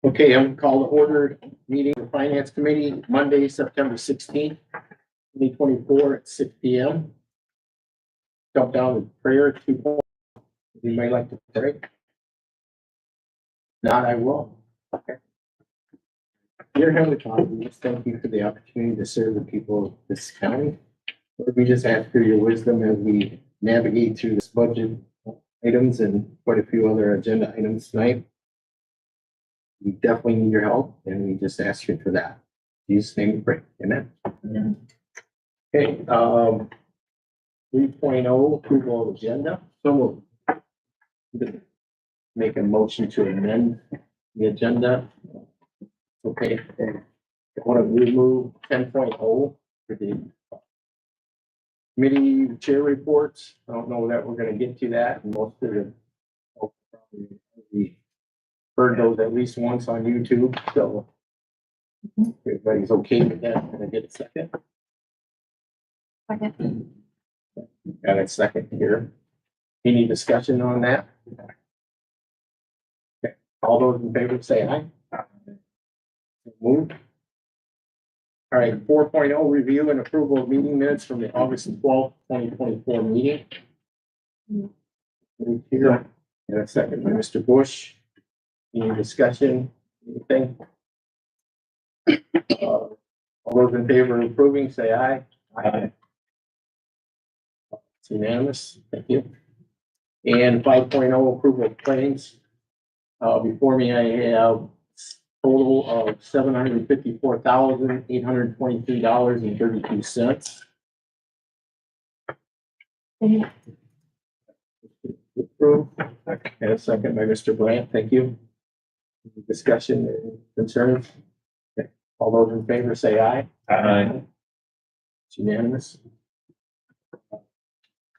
Okay, I'm call to order meeting of the Finance Committee, Monday, September 16th, 2024 at 6 p.m. Jump down to prayer. You may like to pray. Not, I will. Okay. Dear Heavenly Father, we just thank you for the opportunity to serve the people of this county. Lord, we just ask for your wisdom as we navigate through this budget items and quite a few other agenda items tonight. We definitely need your help, and we just ask you for that. In Jesus' name we pray. Amen. Amen. Okay, 3.0 approval of agenda. So we'll make a motion to amend the agenda. Okay, and I want to remove 10.0 for the committee chair reports. I don't know that we're going to get to that. Most of the we heard those at least once on YouTube, so everybody's okay with that. Can I get a second? Second. Got a second here. Any discussion on that? Okay. All those in favor say aye. Moved. All right, 4.0 review and approval of meeting minutes from the August 12th, 2024 meeting. Moved here. And a second by Mr. Bush. Any discussion? Anything? All those in favor of approving, say aye. Aye. It's unanimous. Thank you. And 5.0 approval of claims. Before me, I have total of $754,823.32. Approved. And a second by Mr. Brandt. Thank you. Any discussion and concerns? Okay. All those in favor say aye. Aye. It's unanimous.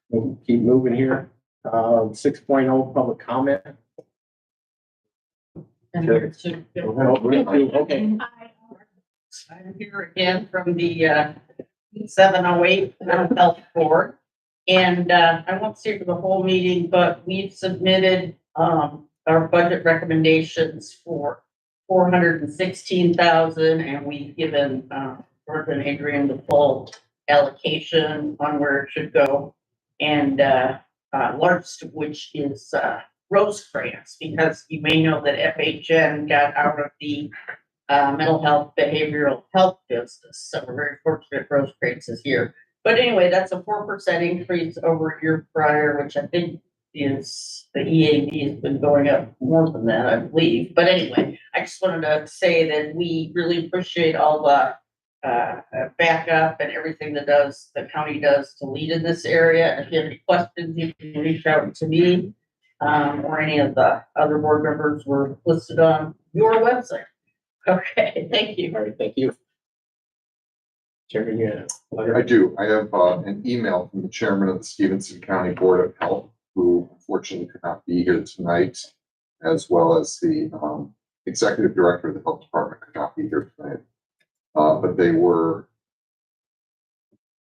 We'll keep moving here. 6.0 public comment. Sure. Okay. I'm here again from the 708 Mental Health Board. And I won't stay for the whole meeting, but we've submitted our budget recommendations for $416,000, and we've given George and Adrian the full allocation on where it should go. And largest of which is Rosecrans, because you may know that FHN got out of the mental health, behavioral health business. So we're very fortunate Rosecrans is here. But anyway, that's a 4% increase over year prior, which I think is the EAD has been going up more than that, I believe. But anyway, I just wanted to say that we really appreciate all the backup and everything that the county does to lead in this area. And if you have any questions, you can reach out to me or any of the other board members were listed on your website. Okay, thank you. All right, thank you. Chairman, you have a letter? I do. I have an email from the chairman of the Stephenson County Board of Health, who unfortunately could not be here tonight, as well as the executive director of the health department could not be here tonight. But they were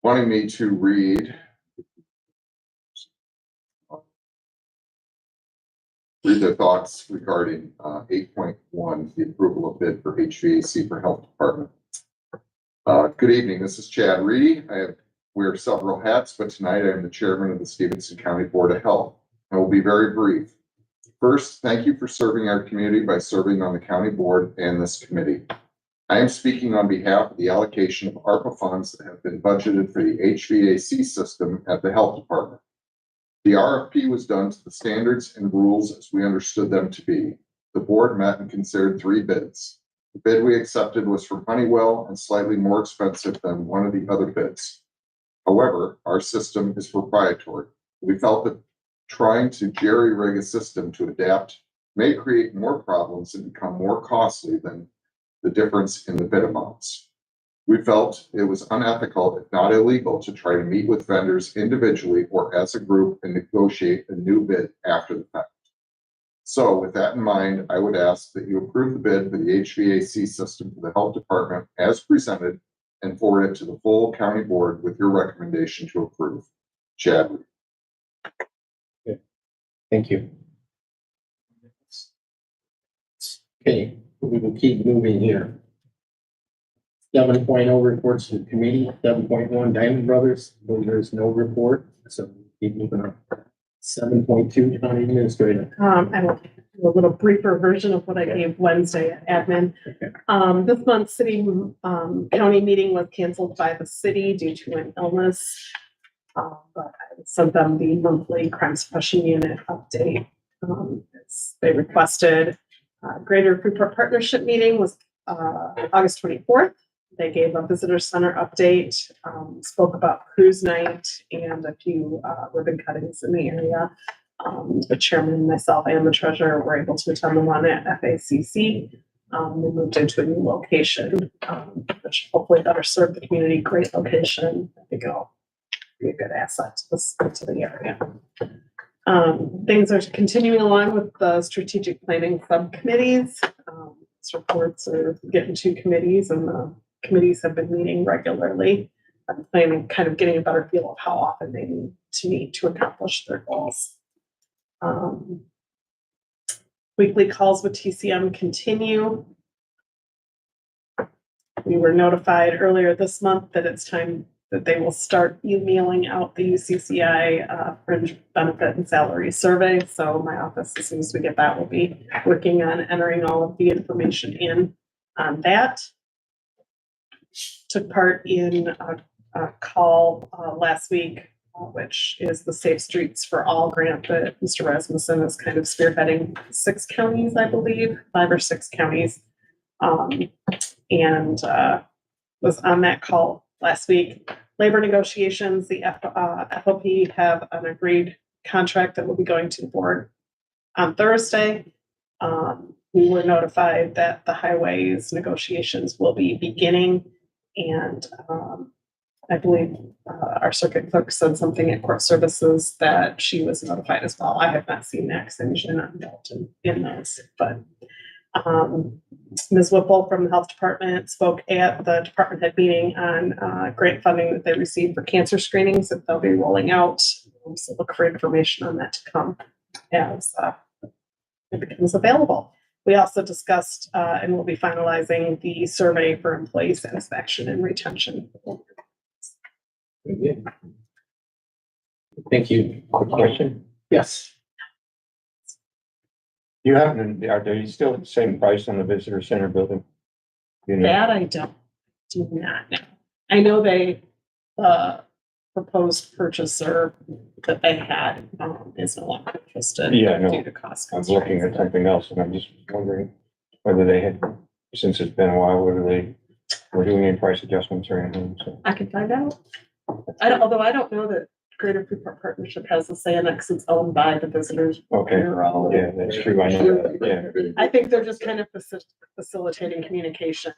wanting me to read their thoughts regarding 8.1, the approval of bid for HVAC for health department. Good evening. This is Chad Reedy. I wear several hats, but tonight I am the chairman of the Stephenson County Board of Health. I will be very brief. First, thank you for serving our community by serving on the county board and this committee. I am speaking on behalf of the allocation of ARPA funds that have been budgeted for the HVAC system at the health department. The RFP was done to the standards and rules as we understood them to be. The board met and considered 3 bids. The bid we accepted was from Honeywell and slightly more expensive than one of the other bids. However, our system is proprietary. We felt that trying to jerry-rig a system to adapt may create more problems and become more costly than the difference in the bid amounts. We felt it was unethical, if not illegal, to try to meet with vendors individually or as a group and negotiate a new bid after the fact. So with that in mind, I would ask that you approve the bid for the HVAC system for the health department as presented and forward it to the full county board with your recommendation to approve. Chad. Thank you. Okay, We will keep moving here. 7.0 reports to the committee, 7.1 Diamond Brothers, there's no report, so keep moving on. 7.2 County Administrator. I will do a little briefer version of what I gave Wednesday at admin. This month's city, county meeting was canceled by the city due to an illness. But I sent them the monthly crime suppression unit update. They requested, Greater Freeport Partnership meeting was, August 24th. They gave a visitor center update, spoke about cruise night and a few ribbon cuttings in the area. The chairman, myself, and the treasurer were able to attend the one at FACC. We moved into a new location, which hopefully better serve the community. Great location. I think it'll be a good asset to the area. Things are continuing along with the strategic planning subcommittees. Reports are getting to committees, and the committees have been meeting regularly. I'm planning, kind of getting a better feel of how often they need to meet to accomplish their goals. Weekly calls with TCM continue. We were notified earlier this month that it's time that they will start emailing out the UCCI fringe benefit and salary survey. So my office, as soon as we get that, will be working on entering all of the information in on that. Took part in a call last week, which is the Safe Streets for All grant that Mr. Rasmussen is kind of spearheading 6 counties, I believe, 5 or 6 counties. And was on that call last week. Labor negotiations, the FOP have an agreed contract that will be going to the board on Thursday. We were notified that the highways negotiations will be beginning, and I believe our circuit clerk said something at court services that she was notified as well. I have not seen that because I'm usually not involved in those, but Ms. Whipple from the health department spoke at the department head meeting on grant funding that they received for cancer screenings that they'll be rolling out. So look for information on that to come as it becomes available. We also discussed and we'll be finalizing the survey for employee satisfaction and retention. Thank you. Quick question. Yes. You happen to, are they still at the same price on the visitor center building? You know, That I do not know. I know they, proposed purchaser that they had is no longer interested. Yeah, I know. Due to cost. I'm looking at something else and I'm just wondering whether they had, since it's been a while, whether they were doing any price adjustments or anything, so. I can find out. Although I don't know that Greater Freeport Partnership has the say in it because it's owned by the visitors Okay, bureau. yeah, that's true, I know that, yeah. I think they're just kind of facilitating communication.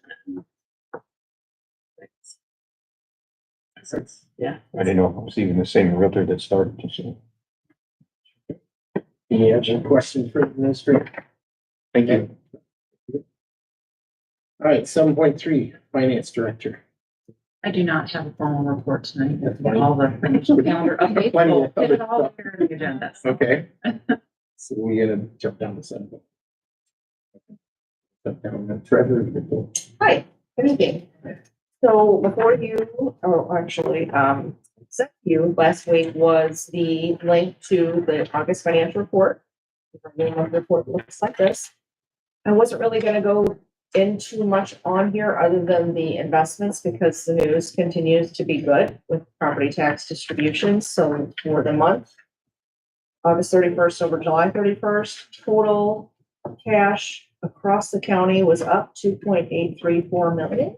Yeah. I didn't know if it was even the same realtor that started this. Any other questions for the administrator? Thank you. All right, 7.3, Finance Director. I do not have a formal report tonight. That's fine. All the financial calendar updates. Plenty of We'll fit it other all stuff. here in the agenda. So Okay. So we're gonna jump down to 7. Jump down to Treasurer report. Hi, good evening. So before you, or actually, sent you last week was the link to the August financial report. The report looks like this. I wasn't really gonna go into much on here other than the investments because the news continues to be good with property tax distributions. So for the month, August 31st over July 31st, total cash across the county was up 2.834 million.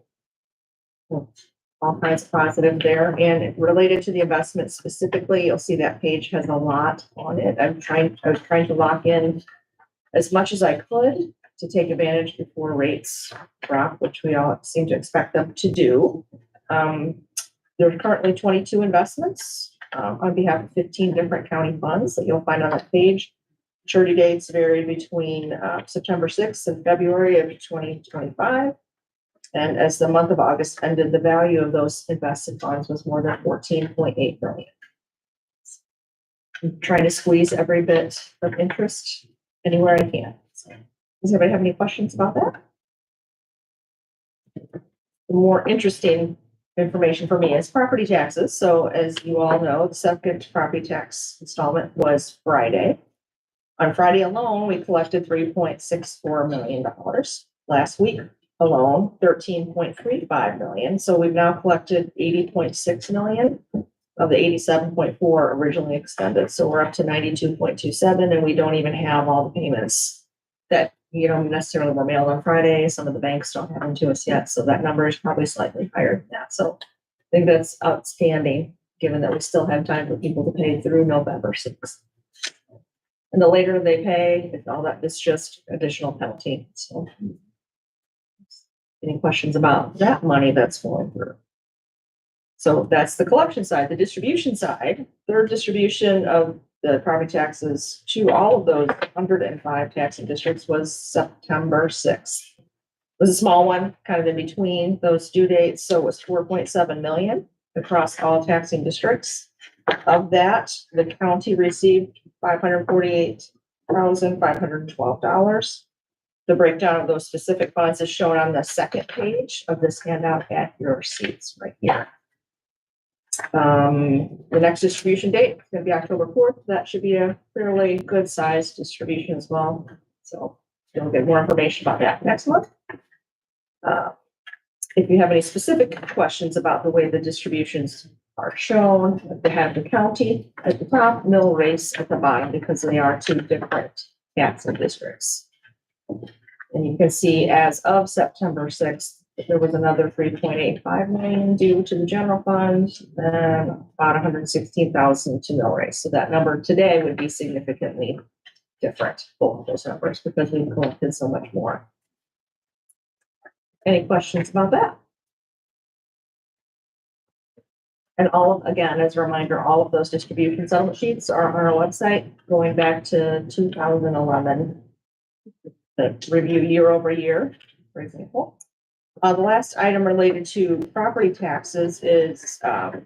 All kinds of positive there, and related to the investment specifically, you'll see that page has a lot on it. I was trying to lock in as much as I could to take advantage before rates drop, which we all seem to expect them to do. There's currently 22 investments on behalf of 15 different county funds that you'll find on that page. Maturity dates vary between September 6th and February of 2025. And as the month of August ended, the value of those invested funds was more than 14.8 billion. I'm trying to squeeze every bit of interest anywhere I can. So, does anybody have any questions about that? the more interesting information for me is property taxes. So as you all know, the second property tax installment was Friday. On Friday alone, we collected $3.64 million. Last week alone, 13.35 million. So we've now collected 80.6 million of the 87.4 originally extended. So we're up to 92.27, and we don't even have all the payments that, necessarily were mailed on Friday. Some of the banks don't have them to us yet. So that number is probably slightly higher than that. So I think that's outstanding, given that we still have time for people to pay through November 6th. And the later they pay, if all that, it's just additional penalty. So any questions about that money that's flowing through? So that's the collection side. The distribution side, third distribution of the property taxes to all of those 105 taxing districts was September 6th. It was a small one, kind of in between those due dates. So it was 4.7 million across all taxing districts. Of that, the county received $548,512. The breakdown of those specific funds is shown on the second page of this handout at your seats right here. The next distribution date is going to be October 4th. That should be a fairly good sized distribution as well. So you'll get more information about that next month. If you have any specific questions about the way the distributions are shown, they have the county at the top, mill race at the bottom, because they are two different taxing districts. And you can see as of September 6th, there was another 3.85 million due to the general fund, then about 116,000 to mill race. So that number today would be significantly different, both of those numbers, because we've collected so much more. Any questions about that? And again, as a reminder, all of those distribution settlement sheets are on our website going back to 2011. The review year over year, for example. The last item related to property taxes is the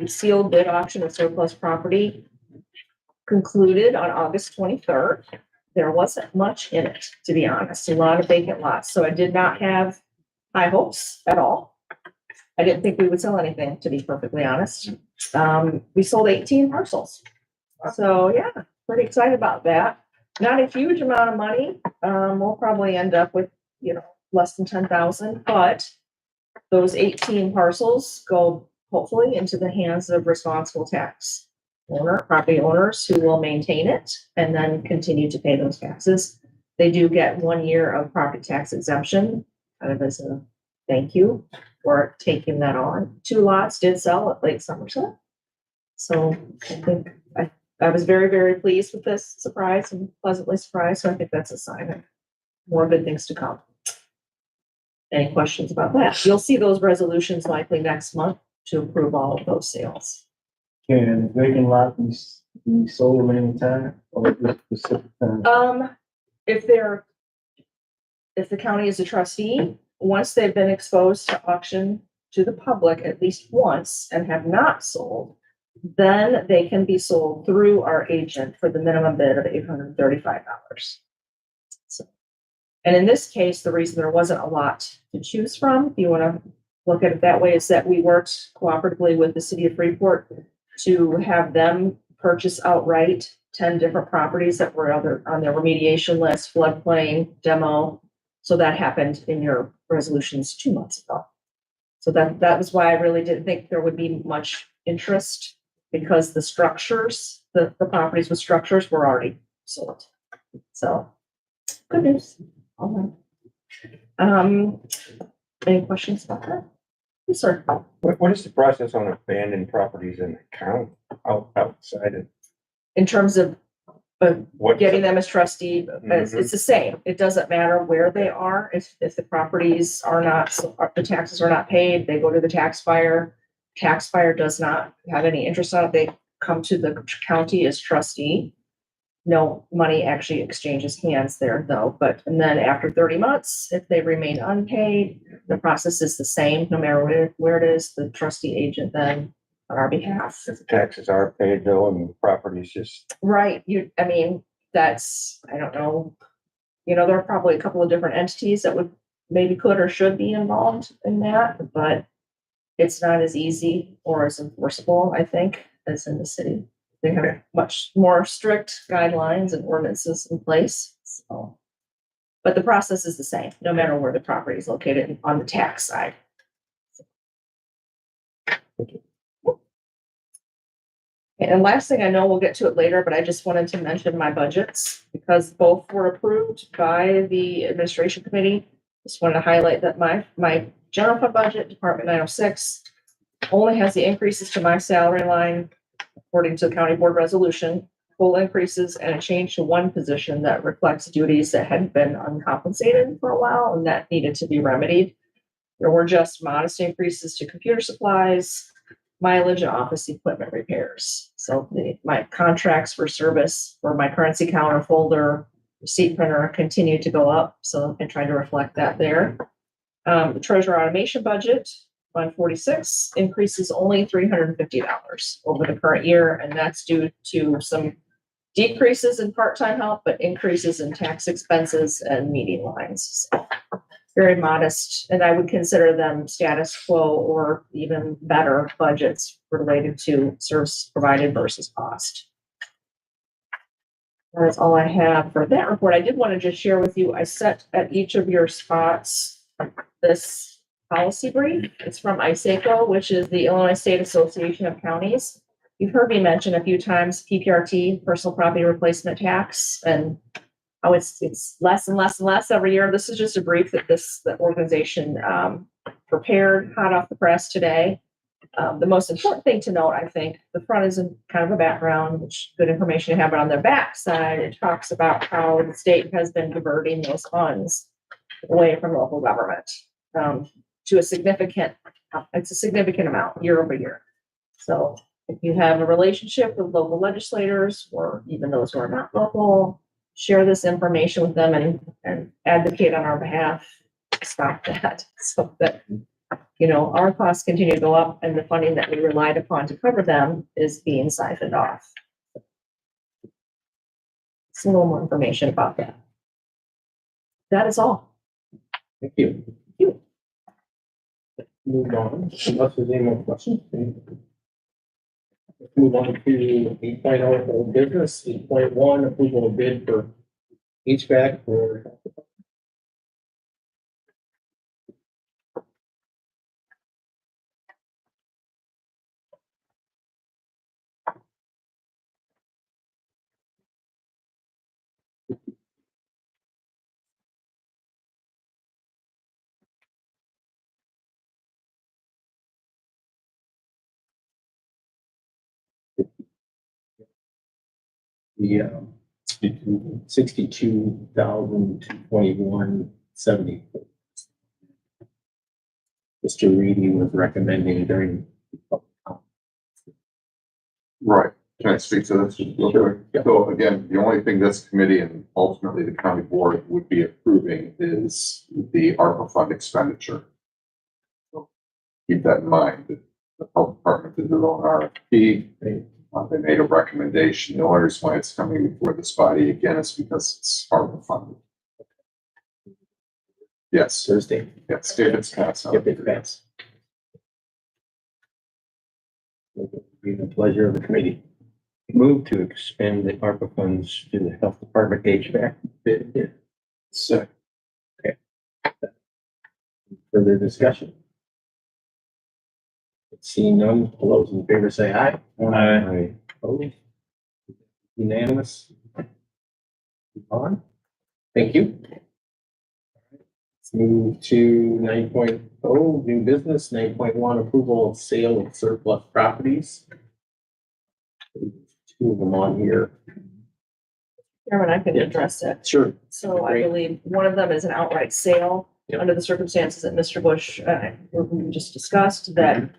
sealed bid auction of surplus property concluded on August 23rd. There wasn't much in it, to be honest, a lot of vacant lots. So I did not have high hopes at all. I didn't think we would sell anything, to be perfectly honest. We sold 18 parcels. So yeah, pretty excited about that. Not a huge amount of money. We'll probably end up with, less than 10,000, but those 18 parcels go hopefully into the hands of responsible property owners who will maintain it and then continue to pay those taxes. They do get 1 year of property tax exemption, kind of as a thank you for taking that on. 2 lots did sell at Lake Somerset. So I think I was very, very pleased with this surprise and pleasantly surprised. So I think that's a sign of more good things to come. Any questions about that? You'll see those resolutions likely next month to approve all of those sales. Can vacant lot be sold any time or at this specific time? If the county is a trustee, once they've been exposed to auction to the public at least once and have not sold, then they can be sold through our agent for the minimum bid of $835. So, and in this case, the reason there wasn't a lot to choose from, if you want to look at it that way, is that we worked cooperatively with the city of Freeport to have them purchase outright 10 different properties that were on their remediation list, floodplain, demo. So that happened in your resolutions 2 months ago. So that was why I really didn't think there would be much interest, because the structures, the properties with structures were already sold. So good news. All right. Any questions about that? Yes, sir. What is the process on abandoned properties in the county outside of In terms of what? getting them as trustee, it's the same. It doesn't matter where they are. If the properties are not, the taxes are not paid, they go to the taxpayer. Taxpayer does not have any interest on it. They come to the county as trustee. No money actually exchanges hands there though. And then after 30 months, if they remain unpaid, the process is the same, no matter where it is. The trustee agent then on our behalf. If the taxes are paid though, and the property's just. Right. I don't know. There are probably a couple of different entities that would maybe could or should be involved in that, but it's not as easy or as enforceable, I think, as in the city. They have much more strict guidelines and ordinances in place, so. But the process is the same, no matter where the property is located on the tax side. And last thing, I know we'll get to it later, but I just wanted to mention my budgets because both were approved by the administration committee. Just wanted to highlight that my general fund budget, Department 906, only has the increases to my salary line according to the county board resolution, full increases and a change to one position that reflects duties that had been uncompensated for a while and that needed to be remedied. There were just modest increases to computer supplies, mileage, and office equipment repairs. So my contracts for service for my currency counter, folder, receipt printer continue to go up. So I'm trying to reflect that there. The treasurer automation budget, Fund 46, increases only $350 over the current year, and that's due to some decreases in part-time help, but increases in tax expenses and meeting lines. So very modest, and I would consider them status quo or even better budgets related to service provided versus cost. That's all I have for that report. I did want to just share with you, I set at each of your spots this policy brief. It's from ISACO, which is the Illinois State Association of Counties. You've heard me mention a few times PPRT, personal property replacement tax, and how it's less and less and less every year. This is just a brief that the organization prepared hot off the press today. The most important thing to note, I think, the front is kind of a background, which good information to have, but on their back side, it talks about how the state has been diverting those funds away from local government to it's a significant amount year over year. So if you have a relationship with local legislators or even those who are not local, share this information with them and advocate on our behalf. Stop that so that, our costs continue to go up and the funding that we relied upon to cover them is being siphoned off. It's a little more information about that. That is all. Thank you. You. Move on, unless there's any more questions. Let's move on to 8.0 old business, 8.1 approval of bid for HVAC for the 62,221.70. Mr. Reedy was recommending during. Right. Can I speak to this? Sure. So again, the only thing this committee and ultimately the county board would be approving is the ARPA fund expenditure. So keep that in mind. The health department did their own RFP. They made a recommendation. The only reason why it's coming before this body again is because it's ARPA funded. Yes. Thursday. Yes, David's passed out. Yep, it's passed. Be the pleasure of the committee. Move to expend the ARPA funds to the health department HVAC bid. So. Okay. Further discussion? Seeing none, all those in favor say aye. Aye. Opposed? Unanimous. Move on. Thank you. Let's move to 9.0, new business, 9.1, approval of sale of surplus properties. Two of them on here. Chairman, I can Yeah. address it. Sure. So I Great. believe one of them is an outright sale Yep. under the circumstances that Mr. Bush, we just discussed, that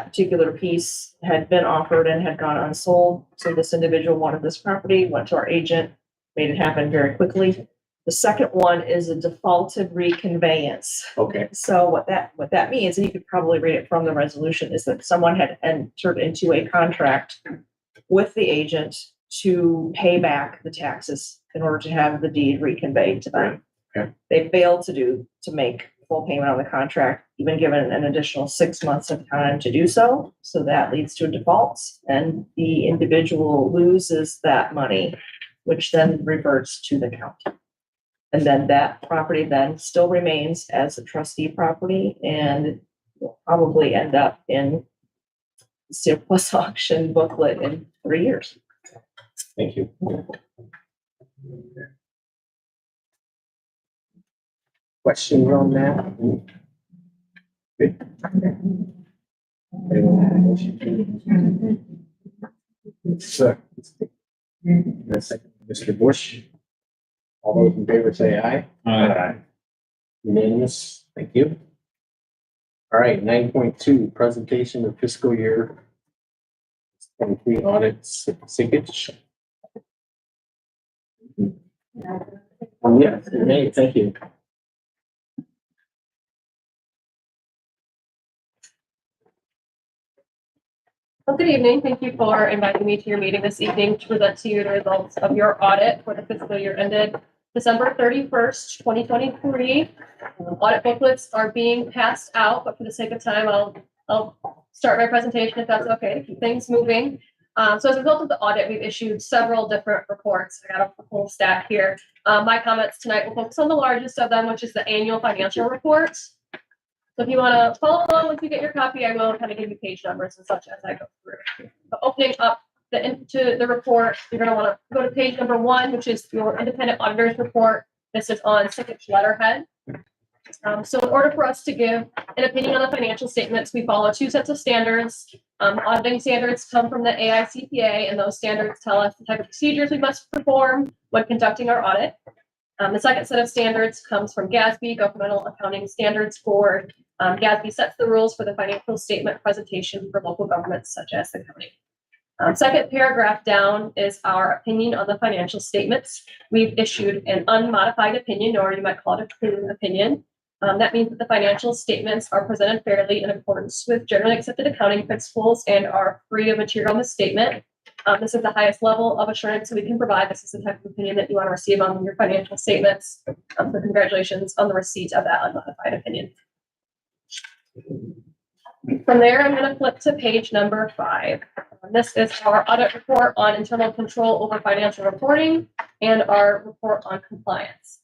particular piece had been offered and had gone unsold. So this individual wanted this property, went to our agent, made it happen very quickly. The second one is a defaulted reconveyance. Okay, So what that means, and you could probably read it from the resolution, is that someone had entered into a contract with the agent to pay back the taxes in order to have the deed reconveyed to them. Okay. They failed to make full payment on the contract, even given an additional 6 months of time to do so. So that leads to a default, and the individual loses that money, which then reverts to the county. And then that property then still remains as a trustee property and will probably end up in surplus auction booklet in 3 years. Thank you. Questions on that? Good. So, Mr. Bush. All those in favor say aye. Aye. Unanimous, thank you. All right, 9.2, presentation of fiscal year 23 audits, signage. Yes, Renee, thank you. Well, good evening. Thank you for inviting me to your meeting this evening to present to you the results of your audit for the fiscal year ended December 31st, 2023. Audit booklets are being passed out, but for the sake of time, I'll start my presentation if that's okay to keep things moving. So as a result of the audit, we've issued several different reports. I got a whole stack here. My comments tonight will focus on the largest of them, which is the annual financial report. So if you want to follow along once you get your copy, I will kind of give you page numbers and such as I go through. But opening up to the report, you're going to want to go to page number 1, which is your independent auditor's report. This is on signature letterhead. So in order for us to give an opinion on the financial statements, we follow 2 sets of standards. Auditing standards come from the AICPA, and those standards tell us the type of procedures we must perform when conducting our audit. The second set of standards comes from GASB, Governmental Accounting Standards Board. GASB sets the rules for the financial statement presentation for local governments such as the county. Second paragraph down is our opinion on the financial statements. We've issued an unmodified opinion, or you might call it a clean opinion. That means that the financial statements are presented fairly in accordance with generally accepted accounting principles and are free of material misstatement. This is the highest level of assurance we can provide. This is the type of opinion that you want to receive on your financial statements. So congratulations on the receipt of that unmodified opinion. From there, I'm going to flip to page number 5. This is our audit report on internal control over financial reporting and our report on compliance.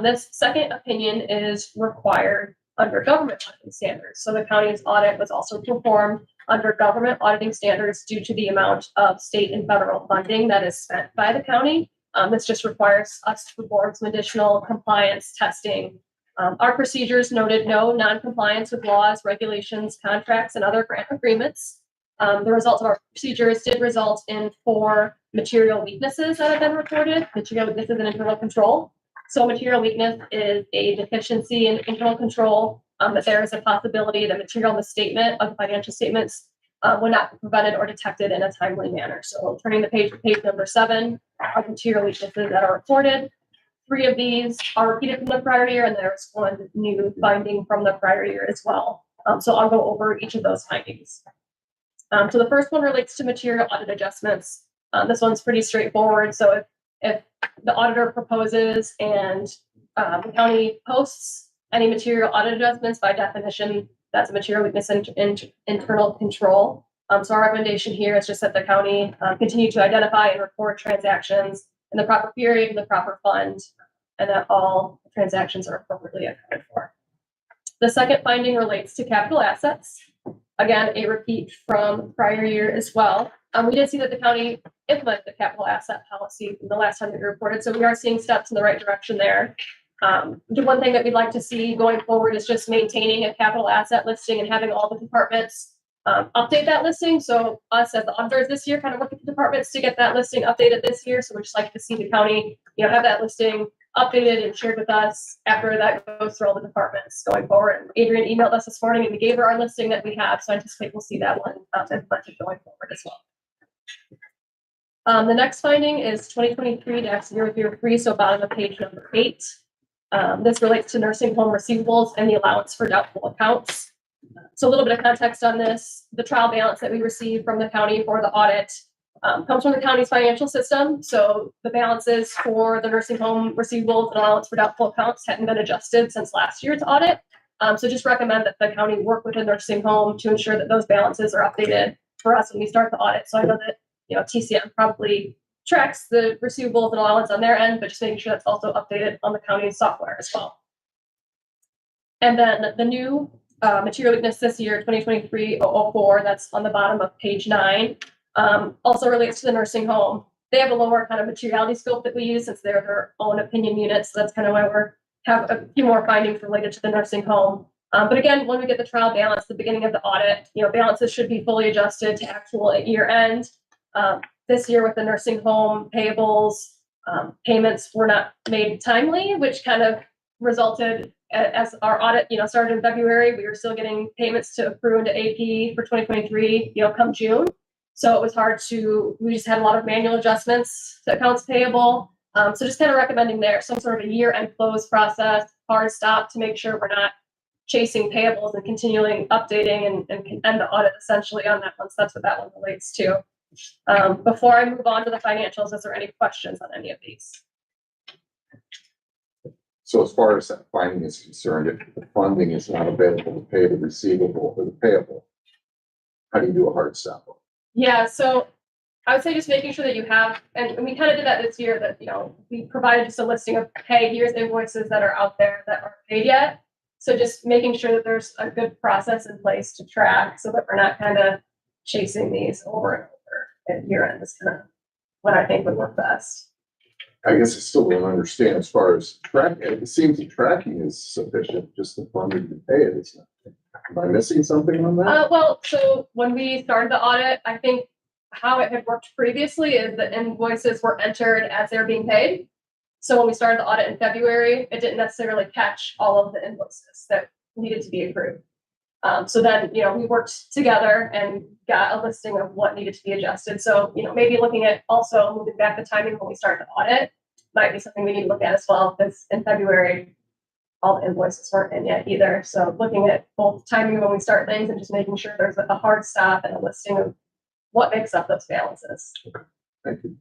This second opinion is required under government auditing standards. So the county's audit was also performed under government auditing standards due to the amount of state and federal funding that is spent by the county. This just requires us to perform some additional compliance testing. Our procedures noted no non-compliance with laws, regulations, contracts, and other grant agreements. The results of our procedures did result in 4 material weaknesses that have been reported. Material weaknesses in internal control. So material weakness is a deficiency in internal control, but there is a possibility that material misstatement of financial statements would not be prevented or detected in a timely manner. So turning the page to page number 7, are material weaknesses that are reported. 3 of these are repeated from the prior year, and there's 1 new finding from the prior year as well. So I'll go over each of those findings. So the first one relates to material audit adjustments. This one's pretty straightforward. So if the auditor proposes and the county posts any material audit adjustments, by definition, that's a material weakness in internal control. So our recommendation here is just that the county continue to identify and record transactions in the proper period, in the proper fund, and that all transactions are appropriately accounted for. The second finding relates to capital assets. Again, a repeat from prior year as well. We did see that the county implemented the capital asset policy the last time that we reported, so we are seeing steps in the right direction there. The one thing that we'd like to see going forward is just maintaining a capital asset listing and having all the departments update that listing. So us as the auditors this year kind of work with the departments to get that listing updated this year. So we'd just like to see the county, have that listing updated and shared with us after that goes through all the departments going forward. And Adrian emailed us this morning and we gave her our listing that we have. So I anticipate we'll see that one implemented going forward as well. The next finding is 2023-003, so bottom of page number 8. This relates to nursing home receivables and the allowance for doubtful accounts. So a little bit of context on this. The trial balance that we received from the county for the audit comes from the county's financial system. So the balances for the nursing home receivables and allowance for doubtful accounts hadn't been adjusted since last year's audit. So just recommend that the county work with the nursing home to ensure that those balances are updated for us when we start the audit. So I know that, TCM probably tracks the receivables and allowance on their end, but just making sure that's also updated on the county's software as well. And then the new material weakness this year, 2023-004, that's on the bottom of page 9, also relates to the nursing home. They have a lower kind of materiality scope that we use since they're their own opinion units. So that's kind of why we have a few more findings related to the nursing home. But again, when we get the trial balance, the beginning of the audit, balances should be fully adjusted to actual at year end. This year with the nursing home payables, payments were not made timely, which kind of resulted as our audit, started in February, we were still getting payments to accrue into AP for 2023, come June. So it was hard we just had a lot of manual adjustments to accounts payable. So just kind of recommending there some sort of a year-end close process, hard stop to make sure we're not chasing payables and continually updating and can end the audit essentially on that one. So that's what that one relates to. Before I move on to the financials, is there any questions on any of these? So as far as that finding is concerned, if the funding is not available to pay the receivable or the payable, how do you do a hard stop? Yeah, so I would say just making sure that you have, and we kind of did that this year, that, we provided just a listing of, hey, here's invoices that are out there that aren't paid yet. So just making sure that there's a good process in place to track so that we're not kind of chasing these over and over at year end is kind of what I think would work best. I guess I still don't understand as far as tracking. It seems the tracking is sufficient, just the funding to pay it is not. Am I missing something on that? Well, so when we started the audit, I think how it had worked previously is that invoices were entered as they're being paid. So when we started the audit in February, it didn't necessarily catch all of the invoices that needed to be accrued. So then, we worked together and got a listing of what needed to be adjusted. So, maybe looking at also moving back the timing when we start the audit might be something we need to look at as well, because in February, all the invoices weren't in yet either. So looking at both timing when we start things and just making sure there's a hard stop and a listing of what makes up those balances. Thank you.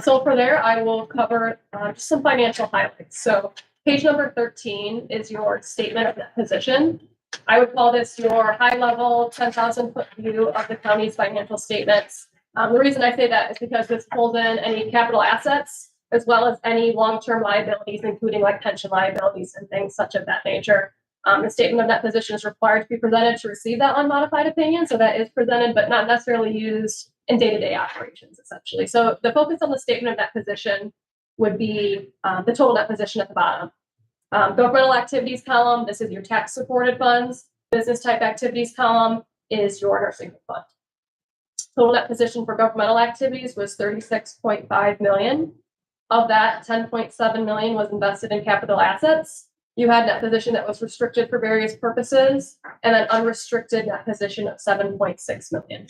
So for there, I will cover just some financial highlights. So page number 13 is your statement of net position. I would call this your high-level 10,000-foot view of the county's financial statements. The reason I say that is because this pulls in any capital assets as well as any long-term liabilities, including like pension liabilities and things such of that nature. The statement of net position is required to be presented to receive that unmodified opinion, so that is presented, but not necessarily used in day-to-day operations, essentially. So the focus on the statement of net position would be the total net position at the bottom. Governmental activities column, this is your tax-supported funds. Business type activities column is your nursing home fund. Total net position for governmental activities was $36.5 million. Of that, $10.7 million was invested in capital assets. You had net position that was restricted for various purposes, and an unrestricted net position of $7.6 million.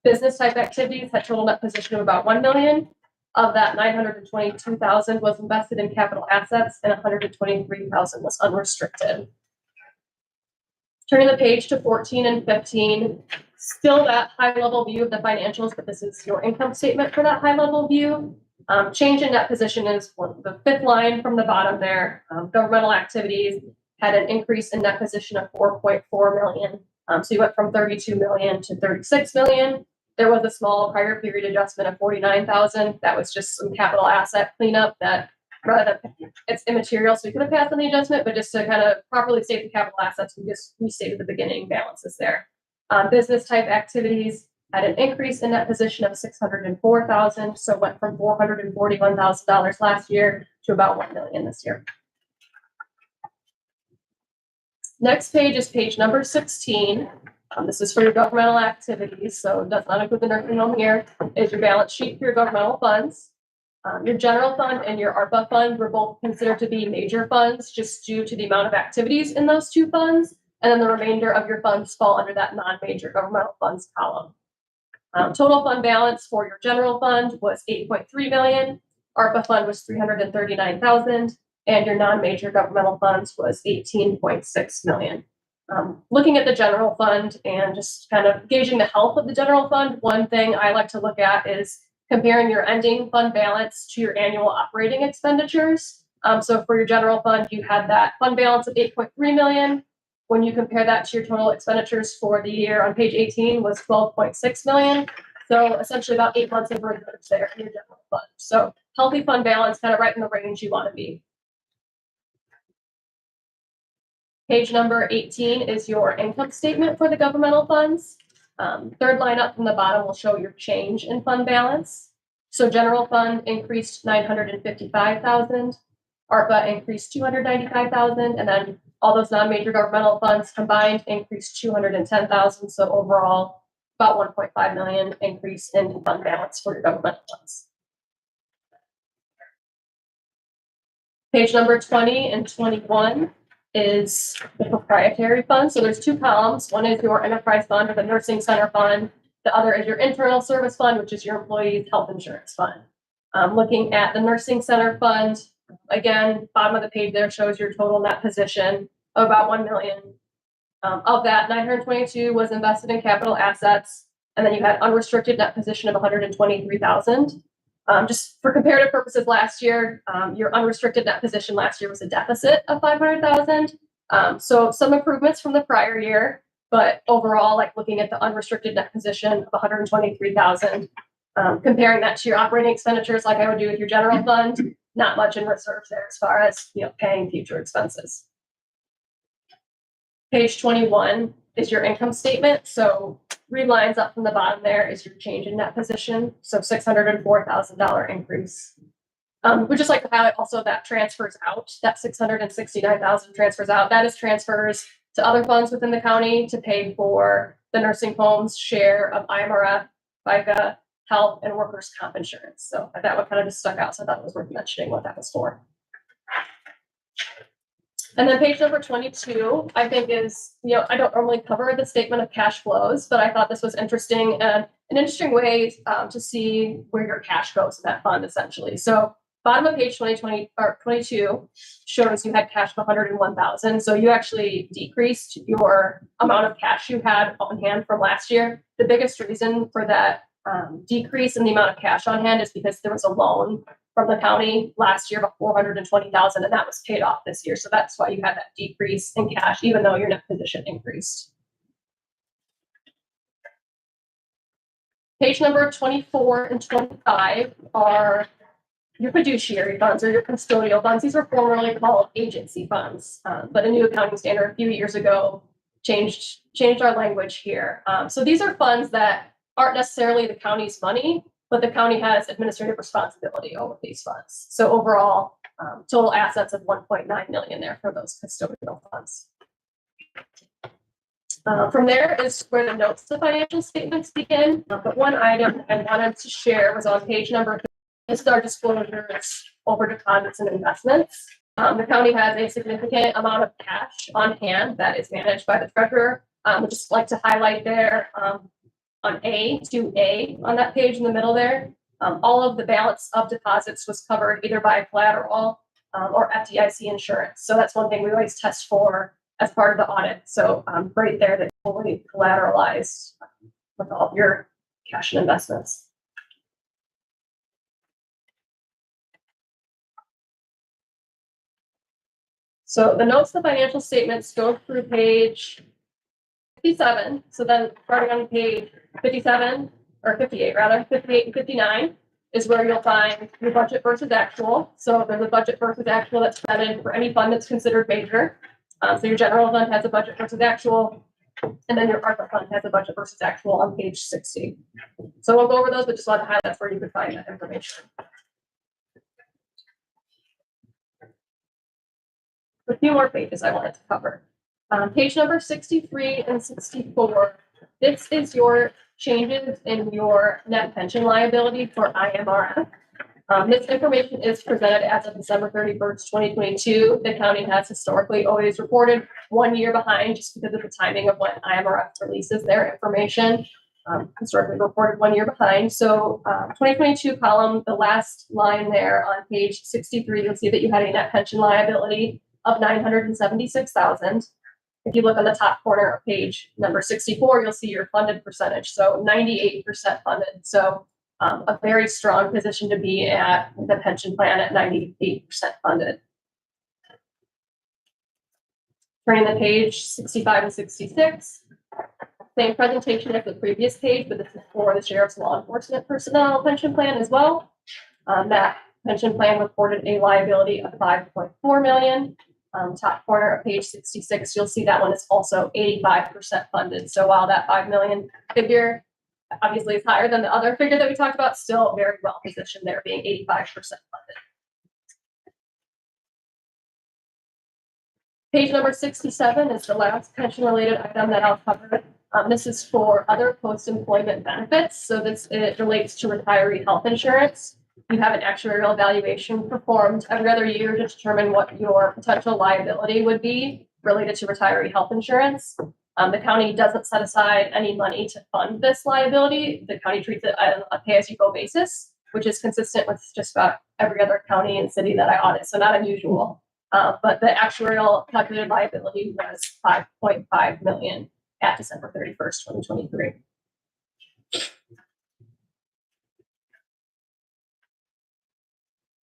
Business type activities had total net position of about $1 million. Of that, $922,000 was invested in capital assets, and $123,000 was unrestricted. Turning the page to 14 and 15, still that high-level view of the financials, but this is your income statement for that high-level view. Change in net position is the fifth line from the bottom there. Governmental activities had an increase in net position of $4.4 million. So you went from $32 million to $36 million. There was a small prior period adjustment of $49,000. That was just some capital asset cleanup that rather than it's immaterial, so we could have passed on the adjustment, but just to kind of properly state the capital assets, we just restated the beginning balances there. Business type activities had an increase in net position of $604,000, so went from $441,000 last year to about $1 million this year. Next page is page number 16. This is for your governmental activities, so it does not include the nursing home here. Is your balance sheet for your governmental funds. Your general fund and your ARPA fund were both considered to be major funds just due to the amount of activities in those two funds, and then the remainder of your funds fall under that non-major governmental funds column. Total fund balance for your general fund was $8.3 million, ARPA fund was $339,000, and your non-major governmental funds was $18.6 million. Looking at the general fund and just kind of gauging the health of the general fund, one thing I like to look at is comparing your ending fund balance to your annual operating expenditures. So for your general fund, you had that fund balance of 8.3 million. When you compare that to your total expenditures for the year on page 18 was 12.6 million. So essentially about 8 months of reserves there in your general fund. So healthy fund balance, kind of right in the range you want to be. Page number 18 is your income statement for the governmental funds. Third line up from the bottom will show your change in fund balance. So general fund increased 955,000, ARPA increased 295,000, and then all those non-major governmental funds combined increased 210,000. So overall, about 1.5 million increase in fund balance for your governmental funds. Page number 20 and 21 is the proprietary fund. So there's two columns. One is your enterprise fund or the nursing center fund. The other is your internal service fund, which is your employees' health insurance fund. Looking at the nursing center fund, again, bottom of the page there shows your total net position of about 1 million. Of that, 922 was invested in capital assets, and then you had unrestricted net position of 123,000. Just for comparative purposes, last year, your unrestricted net position last year was a deficit of 500,000. So some improvements from the prior year, but overall, like looking at the unrestricted net position of 123,000, comparing that to your operating expenditures, like I would do with your general fund, not much in reserves there as far as paying future expenses. Page 21 is your income statement. So 3 lines up from the bottom there is your change in net position. So $604,000 increase. We'd just like to highlight also that transfers out, that 669,000 transfers out. That is transfers to other funds within the county to pay for the nursing home's share of IMRF, FICA, health, and workers' comp insurance. So that one kind of just stuck out. So I thought it was worth mentioning what that was for. And then page number 22, I think is, I don't normally cover the statement of cash flows, but I thought this was interesting and an interesting way to see where your cash goes in that fund, essentially. So bottom of page 22 shows you had cash of 101,000. So you actually decreased your amount of cash you had on hand from last year. The biggest reason for that decrease in the amount of cash on hand is because there was a loan from the county last year of 420,000, and that was paid off this year. So that's why you had that decrease in cash, even though your net position increased. Page number 24 and 25 are your fiduciary funds or your custodial funds. These were formerly called agency funds, but a new accounting standard a few years ago changed our language here. So these are funds that aren't necessarily the county's money, but the county has administrative responsibility over these funds. So overall, total assets of 1.9 million there for those custodial funds. From there is where the notes to financial statements begin. But one item I wanted to share was on page number 3. This is our disclosures over deposits and investments. The county has a significant amount of cash on hand that is managed by the treasurer. We'd just like to highlight there on A2A on that page in the middle there, all of the balance of deposits was covered either by collateral or FDIC insurance. So that's one thing we always test for as part of the audit. So right there, that's fully collateralized with all of your cash and investments. So the notes to financial statements go through page 57. So then starting on page 57 or 58 rather, 58 and 59 is where you'll find your budget versus actual. So there's a budget versus actual that's presented for any fund that's considered major. So your general fund has a budget versus actual, and then your ARPA fund has a budget versus actual on page 60. So we'll go over those, but just want to highlight where you can find that information. A few more pages I wanted to cover. Page number 63 and 64. This is your changes in your net pension liability for IMRF. This information is presented as of December 31st, 2022. The county has historically always reported 1 year behind just because of the timing of when IMRF releases their information. Historically reported 1 year behind. So 2022 column, the last line there on page 63, you'll see that you had a net pension liability of 976,000. If you look on the top corner of page number 64, you'll see your funded percentage. So 98% funded. So a very strong position to be at with the pension plan at 98% funded. Turning the page 65 and 66. Same presentation as the previous page, but this is for the sheriff's law enforcement personnel pension plan as well. That pension plan reported a liability of 5.4 million. Top corner of page 66, you'll see that one is also 85% funded. So while that 5 million figure obviously is higher than the other figure that we talked about, still very well positioned there, being 85% funded. Page number 67 is the last pension related item that I'll cover. This is for other post-employment benefits. So it relates to retiree health insurance. You have an actuarial evaluation performed every other year to determine what your potential liability would be related to retiree health insurance. The county doesn't set aside any money to fund this liability. The county treats it on a pay-as-you-go basis, which is consistent with just about every other county and city that I audit, so not unusual. But the actuarial calculated liability was 5.5 million at December 31st, 2023.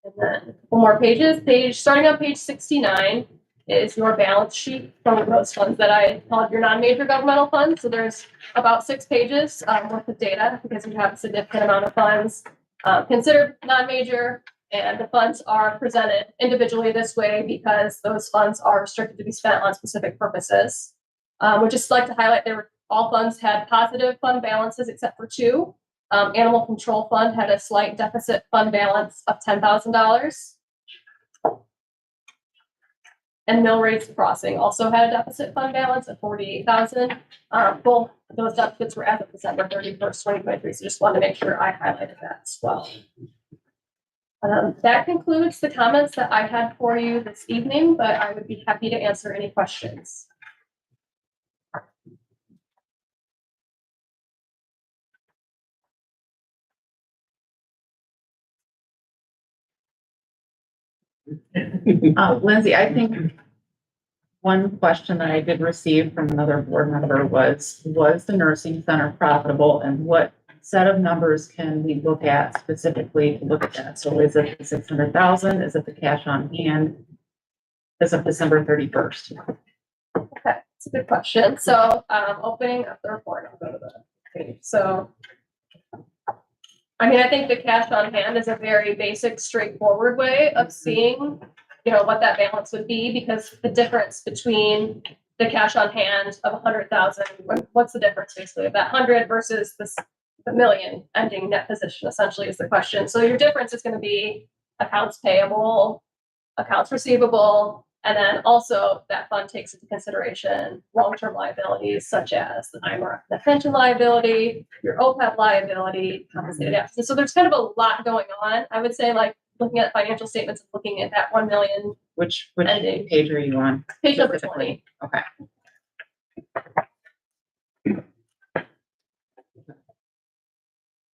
And then a couple more pages. Starting on page 69 is your balance sheet from those funds that I called your non-major governmental funds. So there's about 6 pages worth of data because you have a significant amount of funds considered non-major, and the funds are presented individually this way because those funds are restricted to be spent on specific purposes. We'd just like to highlight all funds had positive fund balances except for 2. Animal Control Fund had a slight deficit fund balance of $10,000. And Mill Race Crossing also had a deficit fund balance of $48,000. Both those deficits were as of December 31st, 2023. So just wanted to make sure I highlighted that as well. That concludes the comments that I had for you this evening, but I would be happy to answer any questions. Lindsay, I think one question that I did receive from another board member was the nursing center profitable, and what set of numbers can we look at specifically to look at that? So is it the 600,000? Is it the cash on hand as of December 31st? Okay, that's a good question. So opening up the report, I'll go to the page. So I mean, I think the cash on hand is a very basic, straightforward way of seeing, what that balance would be, because the difference between the cash on hand of 100,000, what's the difference basically of that 100 versus the million ending net position essentially is the question. So your difference is going to be accounts payable, accounts receivable, and then also that fund takes into consideration long-term liabilities such as the IMRF, the pension liability, your OPEB liability, compensated absences. So there's kind of a lot going on. I would say like looking at financial statements and looking at that 1 million. Which ending. page are you on? Page number 20. Okay.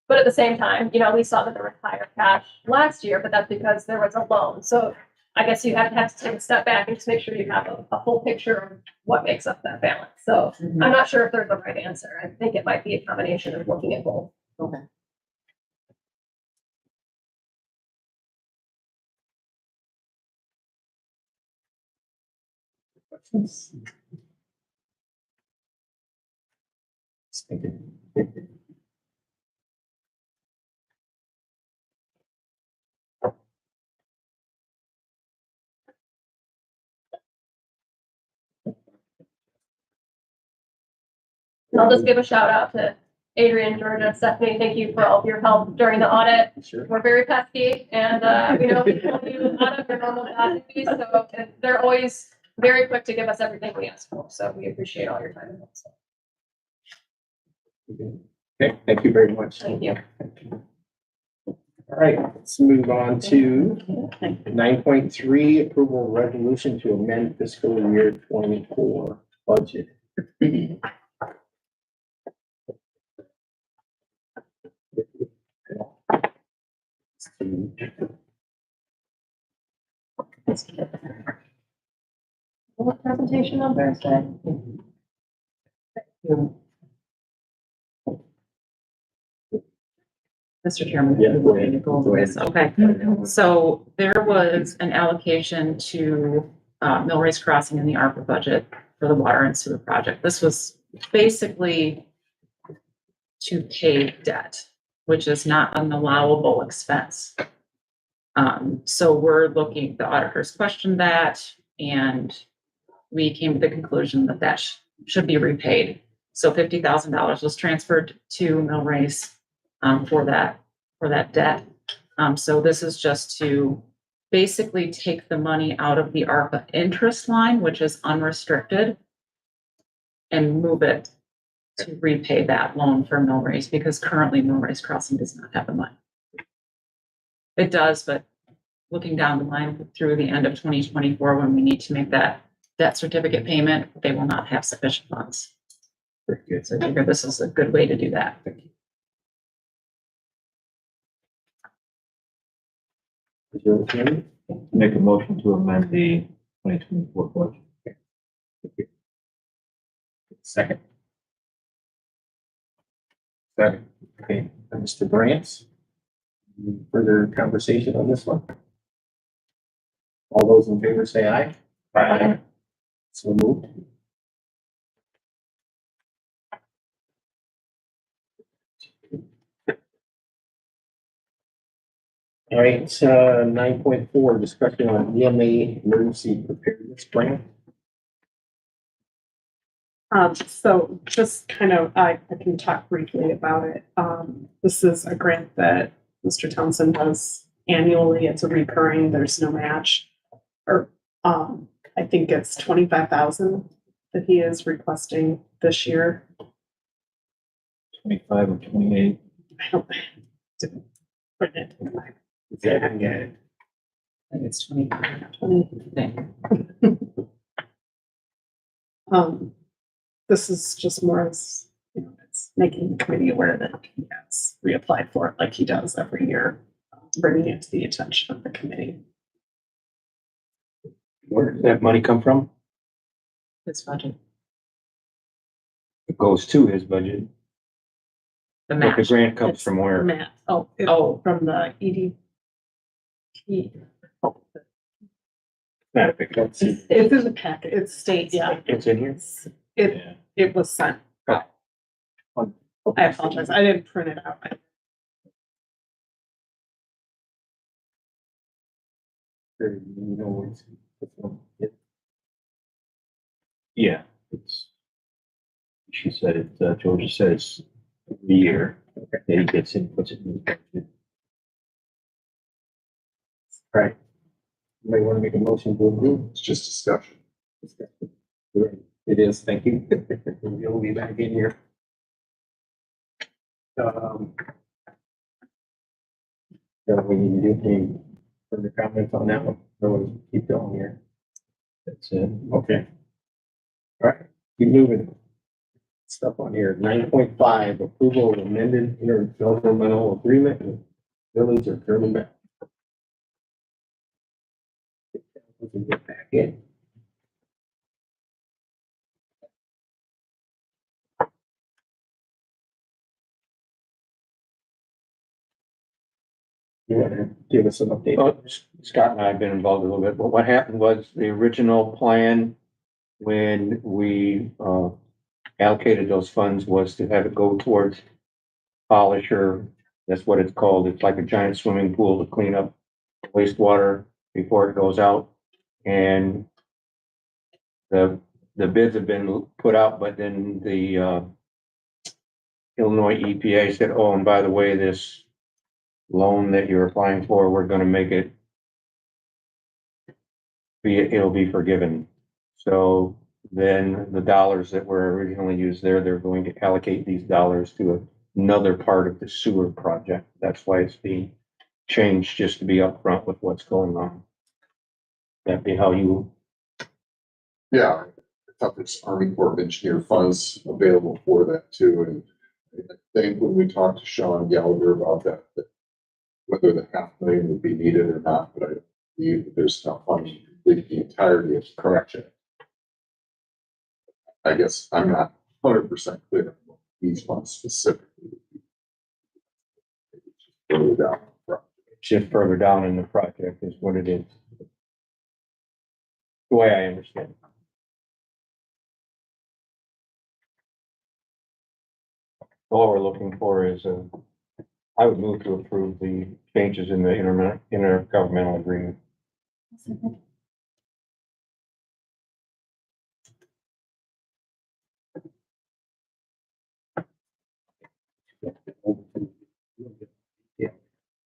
But at the same time, we saw that there was higher cash last year, but that's because there was a loan. So I guess you have to take a step back and just make sure you have a full picture of what makes up that balance. So I'm not sure if there's a right answer. I think it might be a combination of looking at both. Okay. And I'll just give a shout out to Adrian, Georgia, Stephanie. Thank you for all of your help during the audit. Sure. We're very pesky, and we know people do a lot of their normal job duties, so they're always very quick to give us everything we ask for. So we appreciate all your time. Okay, thank you very much. Thank you. All right, let's move on to 9.3, approval of resolution to amend fiscal year 24 budget. What presentation on Thursday? Mr. Chairman. Yeah, go ahead. we go over Go ahead. this. Okay, so there was an allocation to Millrace Crossing in the ARPA budget for the water and sewer project. This was basically to pay debt, which is not an allowable expense. So we're looking, the auditors questioned that, and we came to the conclusion that that should be repaid. So $50,000 was transferred to Millrace for that debt. So this is just to basically take the money out of the ARPA interest line, which is unrestricted, and move it to repay that loan for Millrace, because currently Millrace Crossing does not have the money. It does, but looking down the line through the end of 2024, when we need to make that debt certificate payment, they will not have sufficient funds. Very good. So I figure this is a good way to do that. Is there a second? Make a motion to amend the 2024 budget. Second. Second. Okay, Mr. Brandt. Any further conversation on this one? All those in favor say aye. Aye. So moved. All right, 9.4, discussion on EMA emergency preparedness plan. So just kind of, I can talk briefly about it. This is a grant that Mr. Townsend does annually. It's a recurring, there's no match. Or, I think it's 25,000 that he is requesting this year. 25 or 28. I don't, didn't put it in my, Yeah. I think it's 20. 20. This is just more as, it's making the committee aware that he has reapplied for it like he does every year, bringing it to the attention of the committee. Where does that money come from? This budget, It goes to his budget. the But the match. grant comes It's from where? Matt, Oh, from the EDT. Not a big one. It's in the packet, it's state, yeah. It's in here? It was sent. I apologize, I didn't print it out. You know, it's, Yeah, it's, she said it, Georgia said it's the year that he gets in, puts it in the budget. right. You may want to make a motion to approve. It's just discussion. It is, thank you. You'll be back in here. So we need to do any further comments on that one, or we keep going here. That's it. Okay. All right, keep moving. Stuff on here, 9.5, approval of amended intergovernmental agreement with Village of German Back. We can get back in. You want to give us an update? Well, Scott and I have been involved a little bit, but what happened was the original plan when we allocated those funds was to have it go towards polisher. That's what it's called. It's like a giant swimming pool to clean up wastewater before it goes out. And the bids have been put out, but then the Illinois EPA said, oh, and by the way, this loan that you're applying for, we're gonna make it it'll be forgiven. So then the dollars that were originally used there, they're going to allocate these dollars to another part of the sewer project. That's why it's being changed, just to be upfront with what's going on. That'd be how you, Yeah, I thought there's Army Corps of Engineer funds available for that too, and I think when we talked to Sean Gallagher about that, whether the $500,000 would be needed or not, but I believe that there's enough funding to complete the entirety of the correction. I guess I'm not 100% clear on what these funds specifically. Further down the project. Just further down in the project is what it is. The way I understand. All we're looking for is I would move to approve the changes in the intergovernmental agreement.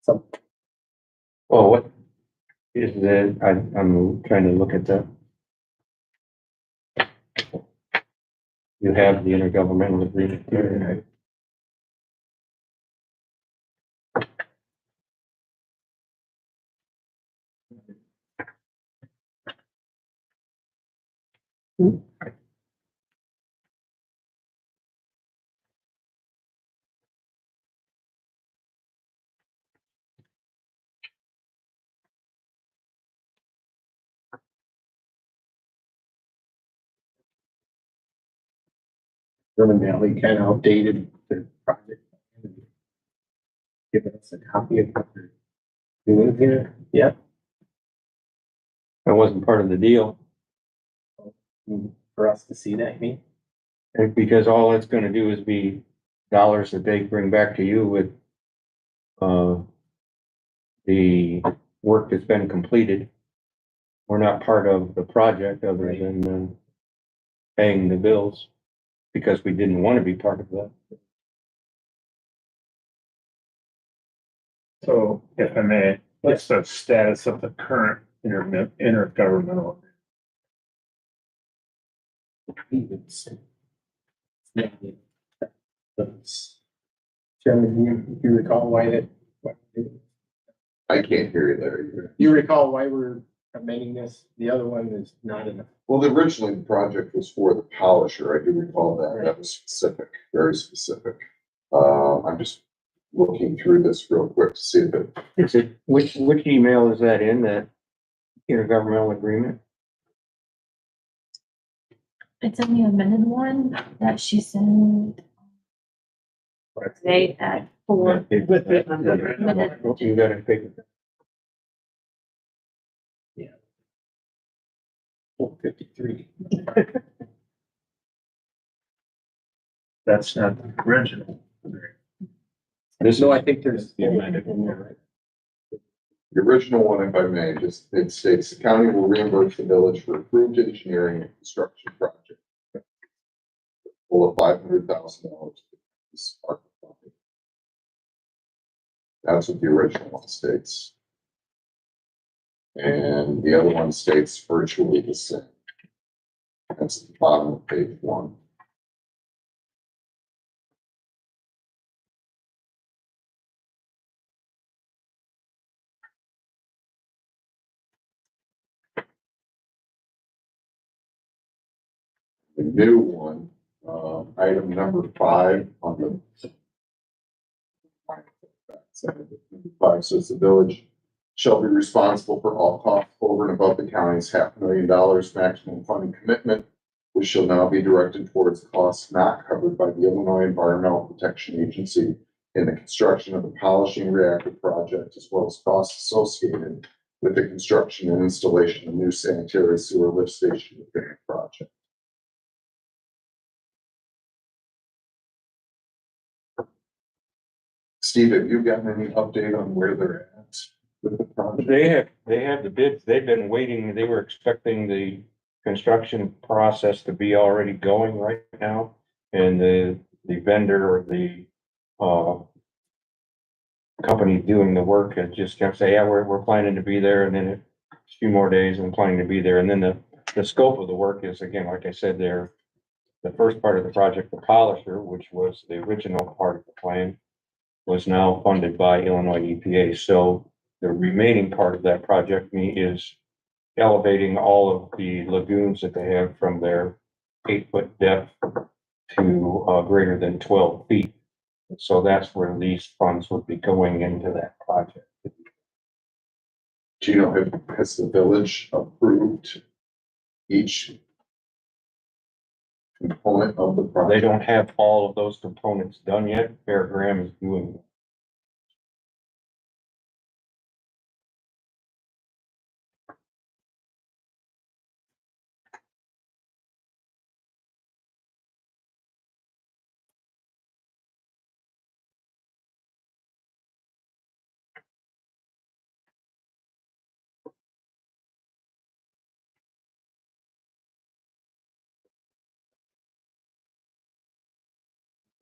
So, Oh, what is that? I'm trying to look at the. You have the intergovernmental agreement here. Vernon Valley kind of updated their project. Giving us a copy of what they're doing here. Yep. That wasn't part of the deal. For us to see that, you mean? And because all it's gonna do is be dollars that they bring back to you with the work that's been completed. We're not part of the project other than paying the bills because we didn't want to be part of that. So if I may, what's the status of the current intergovernmental? Chairman, you recall why that? I can't hear you there. You recall why we're amending this? The other one is not enough. Well, originally the project was for the polisher. I do recall that. That was specific, very specific. I'm just looking through this real quick to see if it, Is it, which email is that in, that intergovernmental agreement? It's in the amended one that she sent today at 4. You got it, paper. 453. That's not the original. This No, is, I think there's the amended one there, right? the original one, if I may, just, it states the county will reimburse the village for approved engineering and construction project. Full of $500,000. That's what the original one states. And the other one states virtually the same. That's at the bottom of page 1. The new one, item number 5 on the 5 says the village shall be responsible for all costs over and above the county's $500,000 maximum funding commitment, which shall now be directed towards costs not covered by the Illinois Environmental Protection Agency in the construction of the polishing reactor project, as well as costs associated with the construction and installation of new sanitary sewer lift station repair project. Steve, have you gotten any update on where they're at with the project? they have the bids, they've been waiting, they were expecting the construction process to be already going right now. And the vendor or the, company doing the work has just kept saying, yeah, we're planning to be there, and then a few more days and planning to be there. And then the scope of the work is, again, like I said, there, the first part of the project, the polisher, which was the original part of the plan, was now funded by Illinois EPA. So the remaining part of that project is elevating all of the lagoons that they have from their 8-foot depth to greater than 12 feet. So that's where these funds would be going into that project. Do you know, has the village approved each component of the They project. don't have all of those components done yet. Fair Graham is doing.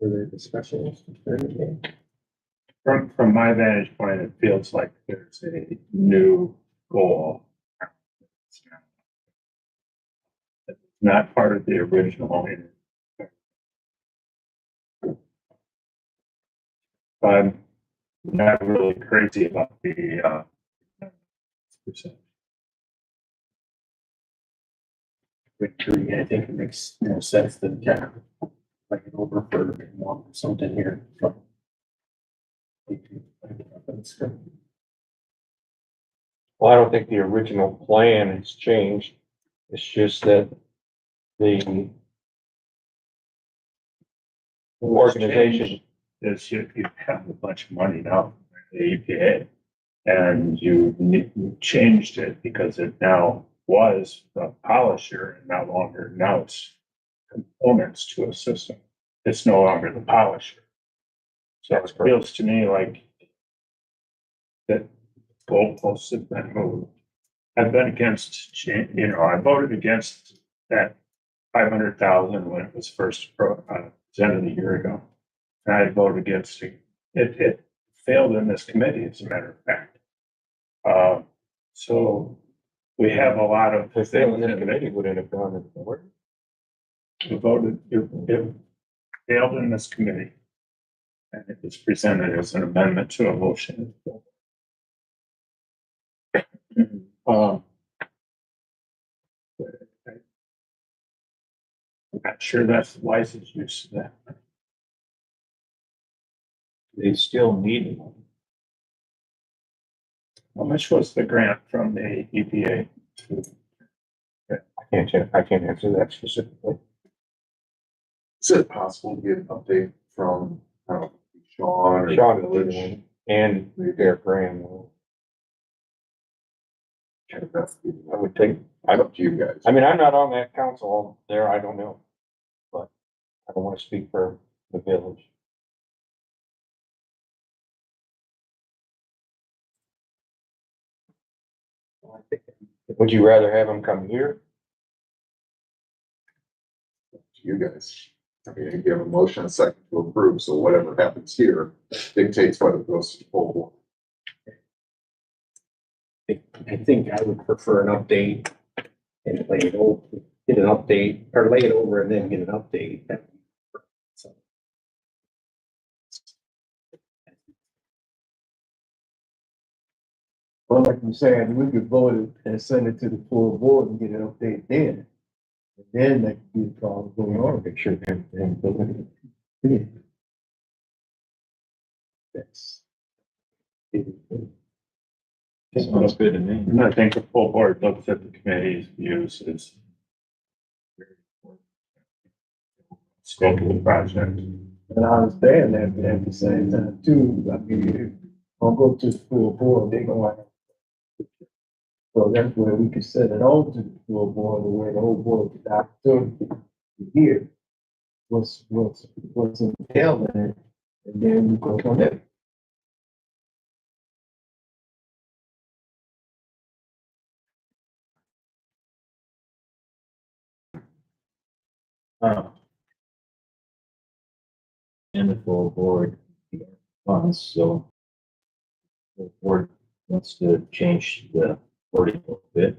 Further discussion? From my vantage point, it feels like there's a new goal. It's not part of the original. I'm not really crazy about the, percent. Victory, I think it makes more sense than kind of like an over for one or something here. Well, I don't think the original plan has changed. It's just that the organization, Is you have a bunch of money now from the EPA. And you changed it because it now was a polisher and no longer, now it's components to a system. It's no longer the polisher. So it feels to me like that goalposts have been moved. I've been against, I voted against that 500,000 when it was first presented a year ago. And I voted against it. It failed in this committee, as a matter of fact. So we have a lot of. if they in the committee wouldn't have gone in forward. It voted, it failed in this committee. And it was presented as an amendment to a motion. I'm not sure that's the wisest use of that. They still need it. How much was the grant from the EPA? I can't answer that specifically. Is it possible to get an update from, Sean? or Sean the will be the village? one, and Fair Graham will. I would think, I don't, to you guys. I mean, I'm not on that council there, I don't know. But I don't want to speak for the village. Would you rather have them come here? To you guys. I mean, you have a motion, a second to approve, so whatever happens here dictates whether it goes to the full board. I think I would prefer an update and lay it over, get an update, or lay it over and then get an update. So. Well, like you said, we could vote it and send it to the full board and get an update then. And then that could be the problem going on. Make sure they're. That's. Sounds good to me. And I think the full board looks at the committee's views as scope of the project. And I understand that, but at the same time too, I mean, if I'll go to the full board, they're gonna like. So that's where we could send it on to the full board, where the whole board gets the opportunity to hear what's entailed in it, and then we go from there. And the full board funds, so the board wants to change the wording a little bit.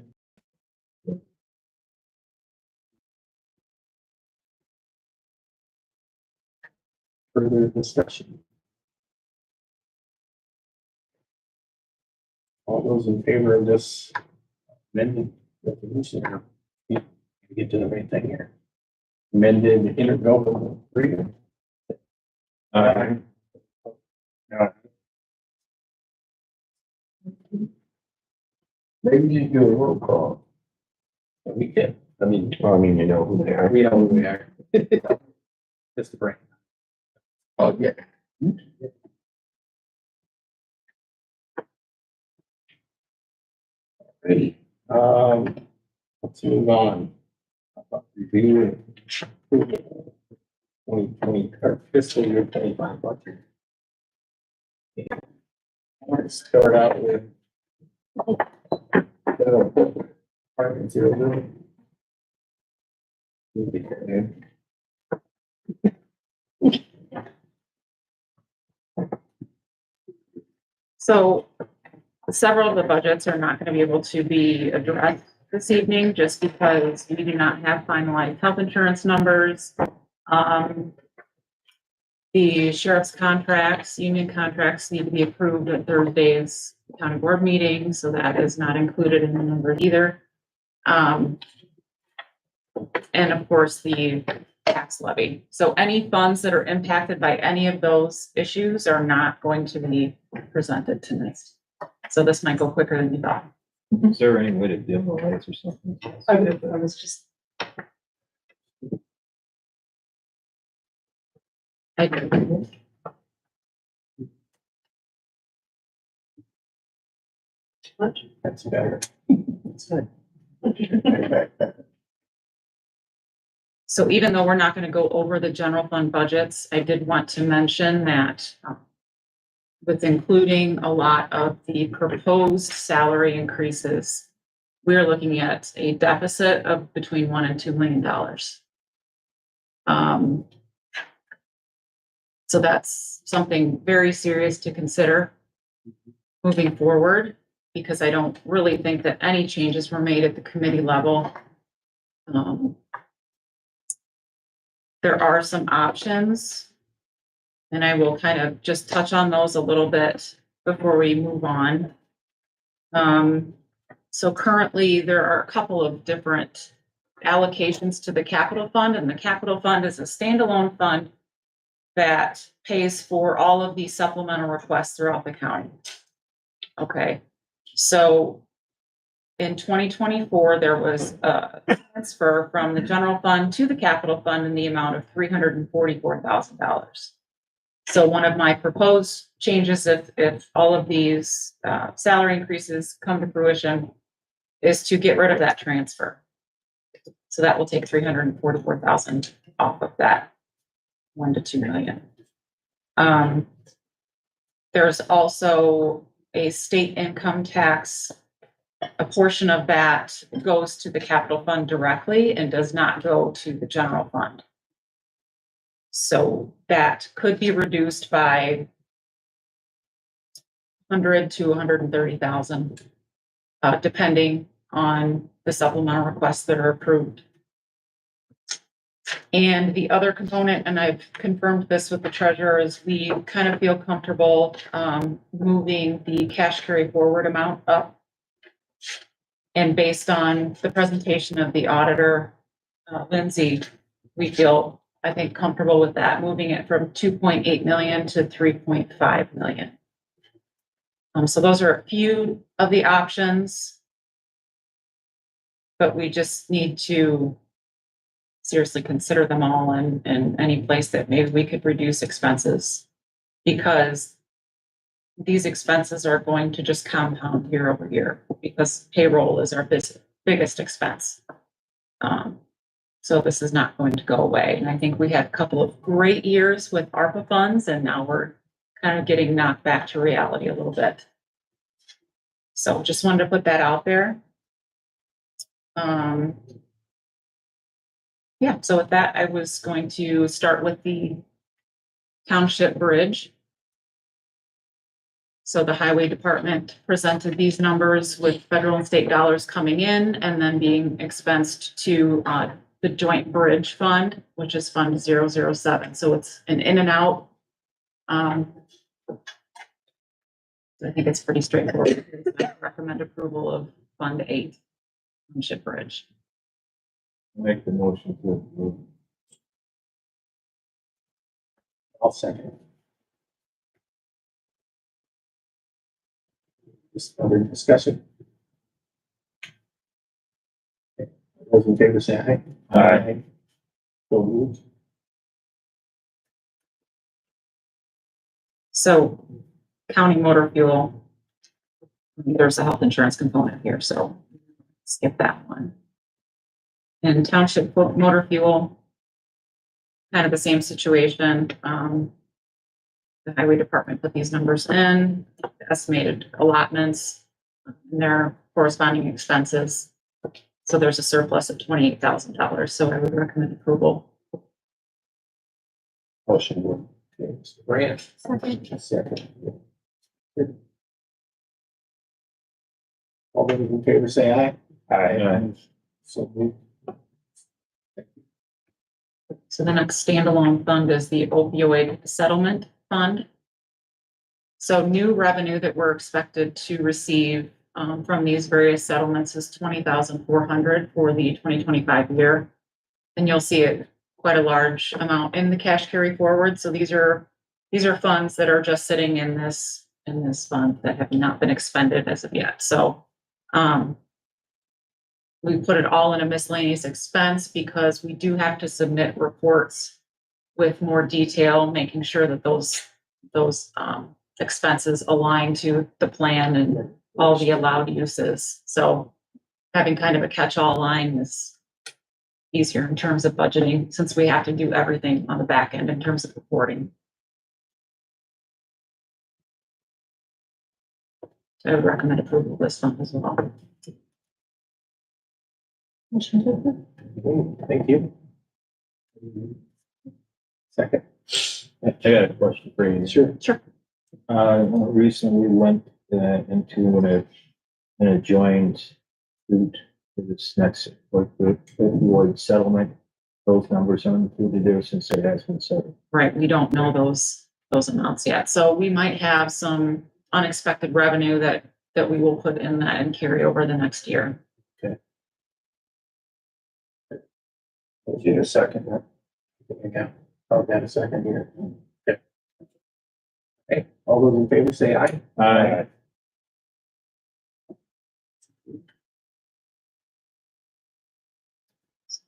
Further discussion. All those in favor of this amended resolution, or get to the right thing here. Amended intergovernmental agreement. Maybe you do a roll call. We can, I mean, Well, I mean, you know who they are. we know who we are. Just the brain. Oh, yeah. Ready. Let's move on. Review 2020 or fiscal year 25 budget. I want to start out with Department 00. So several of the budgets are not going to be able to be addressed this evening just because we do not have finalized health insurance numbers. The sheriff's contracts, union contracts need to be approved at Thursday's county board meeting, so that is not included in the number either. And of course, the tax levy. So any funds that are impacted by any of those issues are not going to be presented tonight. So this might go quicker than you thought. Is there any way to dim the lights or something? I was just, I do. That's better. That's good. So even though we're not going to go over the general fund budgets, I did want to mention that with including a lot of the proposed salary increases, we're looking at a deficit of between $1 and $2 million. So that's something very serious to consider moving forward, because I don't really think that any changes were made at the committee level. There are some options, and I will kind of just touch on those a little bit before we move on. So currently there are a couple of different allocations to the capital fund, and the capital fund is a standalone fund that pays for all of the supplemental requests throughout the county. Okay, so in 2024, there was a transfer from the general fund to the capital fund in the amount of $344,000. So one of my proposed changes, if all of these salary increases come to fruition, is to get rid of that transfer. So that will take $344,000 off of that $1 to $2 million. There's also a state income tax. A portion of that goes to the capital fund directly and does not go to the general fund. So that could be reduced by 100 to 130,000, depending on the supplemental requests that are approved. And the other component, and I've confirmed this with the treasurer, is we kind of feel comfortable moving the cash carry forward amount up. And based on the presentation of the auditor, Lindsay, we feel, I think, comfortable with that, moving it from 2.8 million to 3.5 million. So those are a few of the options, but we just need to seriously consider them all in any place that maybe we could reduce expenses, because these expenses are going to just compound year over year, because payroll is our biggest expense. So this is not going to go away. And I think we had a couple of great years with ARPA funds, and now we're kind of getting knocked back to reality a little bit. So just wanted to put that out there. Yeah, so with that, I was going to start with the township bridge. So the highway department presented these numbers with federal and state dollars coming in and then being expensed to the joint bridge fund, which is Fund 007. So it's an in and out. I think it's pretty straightforward. I recommend approval of Fund 8, township bridge. Make the motion to approve. I'll second. Just other discussion. Okay. Those in favor say aye. Aye. So moved. So county motor fuel, there's a health insurance component here, so skip that one. And township motor fuel, kind of the same situation. The highway department put these numbers in, estimated allotments, and their corresponding expenses. So there's a surplus of $28,000, so I would recommend approval. Motion would. Okay, Mr. Brandt. Second. Second. All those in favor say aye. Aye. So moved. So the next standalone fund is the opioid settlement fund. So new revenue that we're expected to receive from these various settlements is $20,400 for the 2025 year. And you'll see it quite a large amount in the cash carry forward. So these are funds that are just sitting in this fund that have not been expended as of yet. So we put it all in a miscellaneous expense because we do have to submit reports with more detail, making sure that those expenses align to the plan and all the allowed uses. So having kind of a catch-all line is easier in terms of budgeting, since we have to do everything on the back end in terms of reporting. So I would recommend approval of this fund as well. Thank you. Second. I got a question for you. Sure. Recently went into an adjoined suit for this next, like the opioid settlement. Those numbers aren't included there since it has been settled. Right, we don't know those amounts yet. So we might have some unexpected revenue that we will put in that and carry over the next year. Need a second. Yeah, I'll get a second here. Okay. Okay, all those in favor say aye. Aye.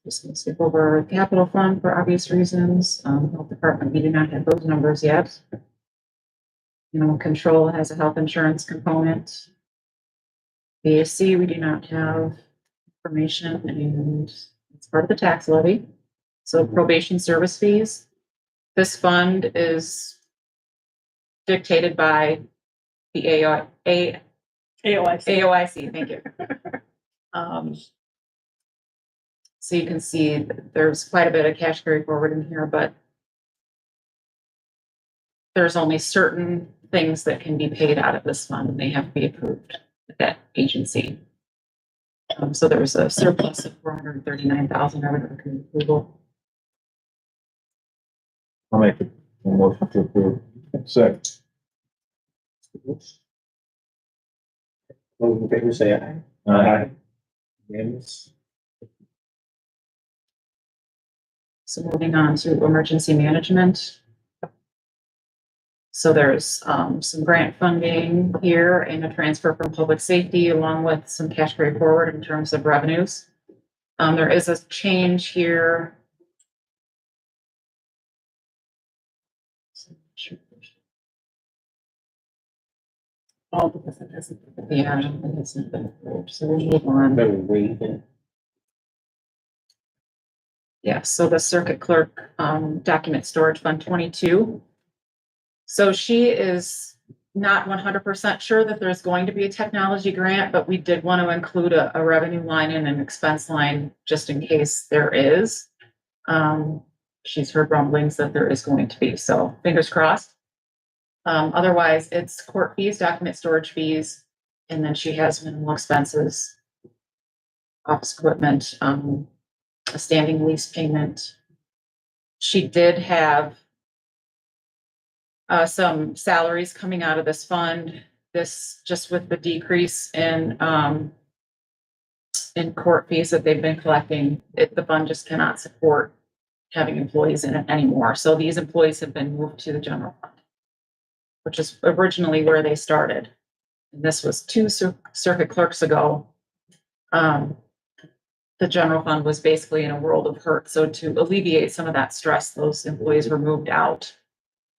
Just gonna skip over capital fund for obvious reasons. Health department, we do not have those numbers yet. Animal control has a health insurance component. BAC, we do not have information, and it's part of the tax levy. So probation service fees. This fund is dictated by the AOIC. AOIC, thank you. So you can see that there's quite a bit of cash carry forward in here, but there's only certain things that can be paid out of this fund, and they have to be approved at that agency. So there's a surplus of $439,000. I would recommend approval. I'll make a motion to approve. Second. Those in favor say aye. Aye. Unanimous. So moving on to emergency management. So there's some grant funding here and a transfer from public safety, along with some cash carry forward in terms of revenues. There is a change here. Oh, because it hasn't. Yeah, I don't think it's not been approved, so we'll move on. Better read it. Yeah, so the circuit clerk, document storage fund 22. So she is not 100% sure that there's going to be a technology grant, but we did want to include a revenue line and an expense line just in case there is. She's heard rumblings that there is going to be, so fingers crossed. Otherwise, it's court fees, document storage fees, and then she has minimal expenses, office equipment, a standing lease payment. She did have some salaries coming out of this fund. This, just with the decrease in court fees that they've been collecting, the fund just cannot support having employees in it anymore. So these employees have been moved to the general fund, which is originally where they started. And this was 2 circuit clerks ago. the general fund was basically in a world of hurt. So to alleviate some of that stress, those employees were moved out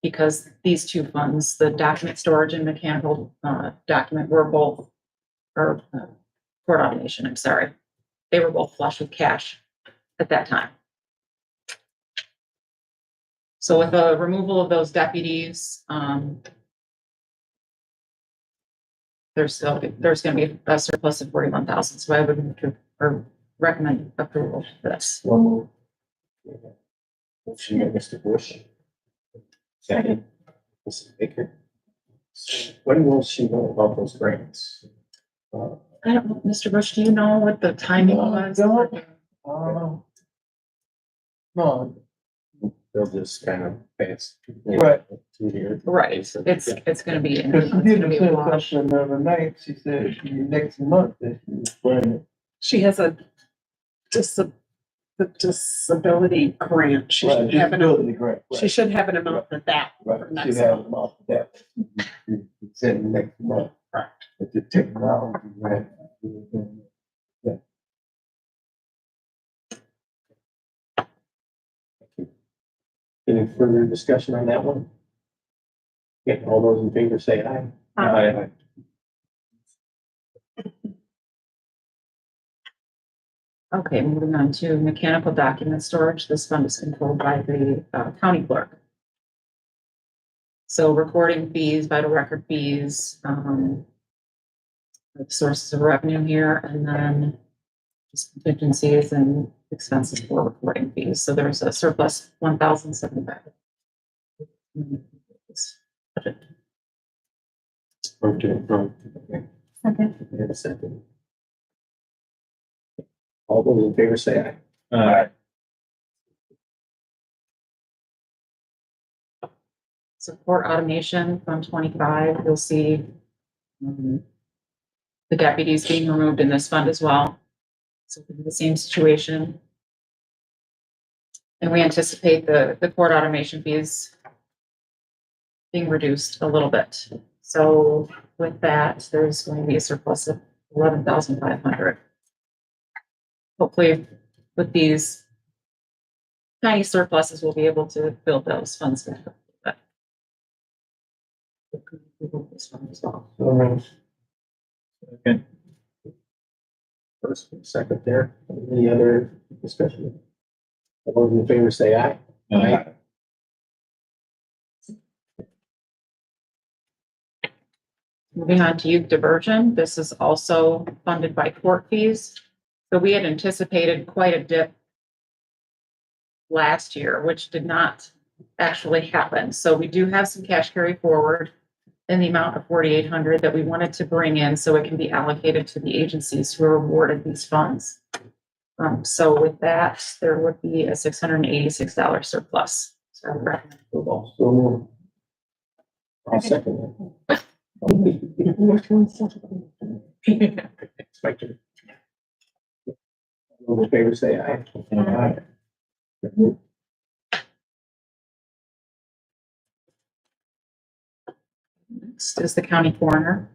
because these two funds, the document storage and mechanical document, were both, or court automation, I'm sorry, they were both flush with cash at that time. So with the removal of those deputies, there's going to be a surplus of 41,000. So I would move to, or recommend approval for this. One more. Motion by Mr. Bush. Second, Mrs. Baker. When will she know about those grants? I don't know, Mr. Bush, do you know what the timing was? No, They'll just kind of pass. Right. Through here. Right, it's gonna be, it's because she gonna did be a send wash. something the other night, she said next month that she was planning. She has a the disability grant. She should have an, Disability grant, she right, should have an amount for that for right, next she had month. them off that. She said next month. Correct. But the technology grant. Any further discussion on that one? Okay, all those in favor say aye. Aye. Okay, moving on to mechanical document storage. This fund is controlled by the county clerk. So recording fees, vital record fees, sources of revenue here, and then just contingencies and expenses for recording fees. So there's a surplus 1,075. Move to approve. Okay, Second. we have a second. All those in favor say aye. Aye. Support automation, Fund 25, you'll see the deputies being removed in this fund as well. So the same situation. And we anticipate the court automation fees being reduced a little bit. So with that, there's going to be a surplus of 11,500. Hopefully with these tiny surpluses, we'll be able to build those funds back up a little bit. This one as well. Okay. First, and second there. Any other discussion? All those in favor say aye. Aye. Moving on to youth diversion, this is also funded by court fees. So we had anticipated quite a dip last year, which did not actually happen. So we do have some cash carry forward in the amount of 4,800 that we wanted to bring in so it can be allocated to the agencies who are awarded these funds. So with that, there would be a $686 surplus. So I would recommend approval. So I'll second that. Inspector. All in favor say aye. Aye. Next is the county coroner.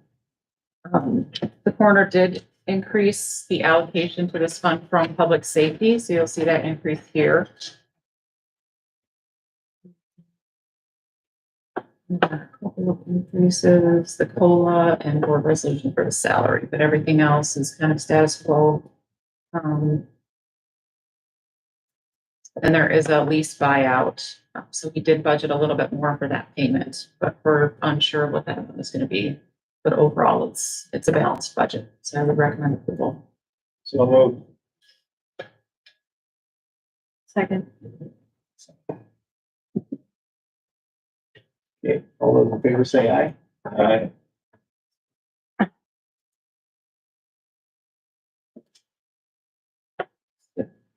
The coroner did increase the allocation to this fund from public safety, so you'll see that increase here. A couple of increases, the COLA and board resolution for the salary, but everything else is kind of status quo. And there is a lease buyout, so we did budget a little bit more for that payment, but we're unsure what that amount is going to be. But overall, it's a balanced budget, so I would recommend approval. So moved. Second. Okay, all those in favor say aye. Aye.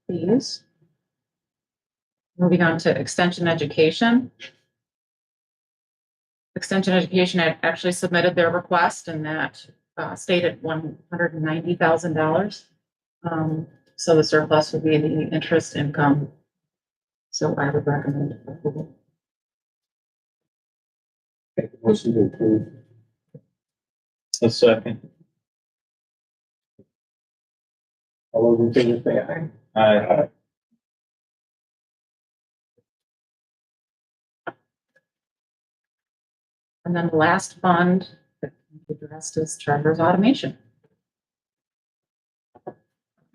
Please. Moving on to extension education. Extension education had actually submitted their request and that stayed at $190,000. So the surplus would be the interest income. So I would recommend approval. Okay, motion to approve. A second. All those in favor say aye. Aye. And then the last fund that can be addressed is treasurer's automation.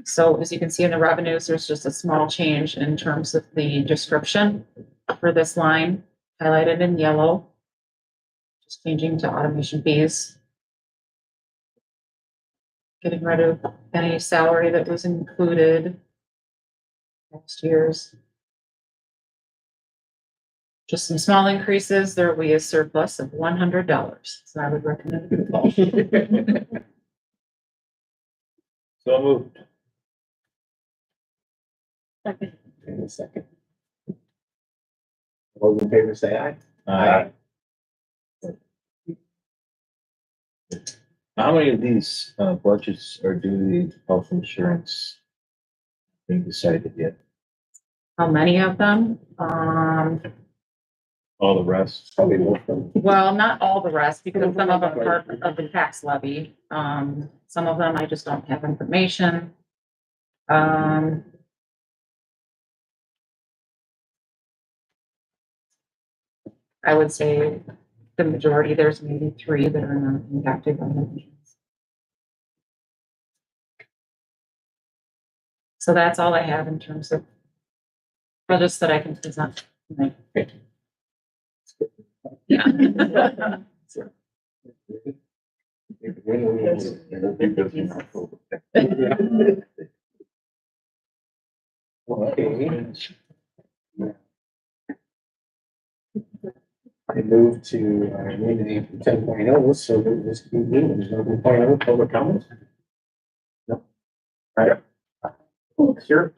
So as you can see in the revenues, there's just a small change in terms of the description for this line highlighted in yellow. Just changing to automation fees. Getting rid of any salary that was included next year's. Just some small increases. There will be a surplus of $100. So I would recommend approval. So moved. In a second. All those in favor say aye. Aye. How many of these budgets are due to health insurance being decided yet? How many of them? All the rest? Probably most of them. Well, not all the rest, because some of them are part of the tax levy. Some of them I just don't have information. I would say the majority, there's maybe 3 that are not impacted by the. So that's all I have in terms of budgets that I can present. Yeah. Okay. I move to, maybe 10.0, so this can be, there's no 10.0 public comment. No. All right. Oh, sure.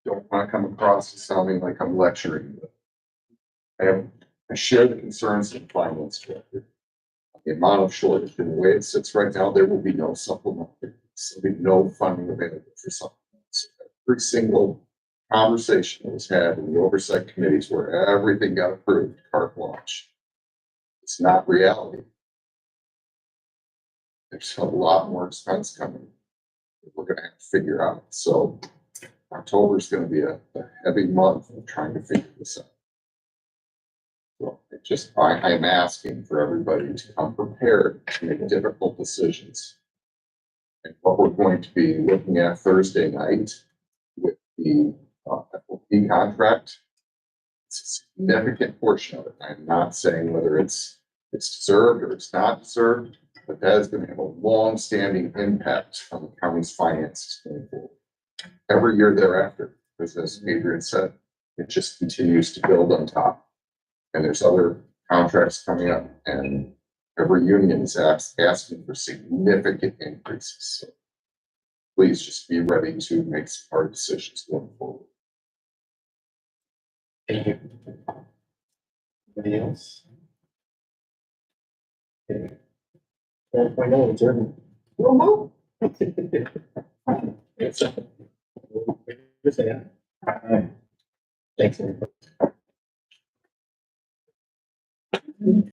Don't want to come across as sounding like I'm lecturing, but I share the concerns of the finance director. The amount of shortage and the way it sits right now, there will be no supplemental. There'll be no funding available for supplements. Every single conversation that was had in the oversight committees where everything got approved, carte blanche. It's not reality. There's a lot more expense coming that we're gonna have to figure out. So October is gonna be a heavy month of trying to figure this out. So I'm asking for everybody to come prepared to make difficult decisions. And what we're going to be looking at Thursday night with the FOP contract, it's a significant portion of it. I'm not saying whether it's deserved or it's not deserved, but that is going to have a long-standing impact on the county's finances going forward. Every year thereafter, because as Adrian said, it just continues to build on top. And there's other contracts coming up, and every union is asking for significant increases. So please just be ready to make some hard decisions going forward. Thank you. Anybody else? Okay. 10.0 adjournment. Yes. Say aye. Aye. Thanks, everybody.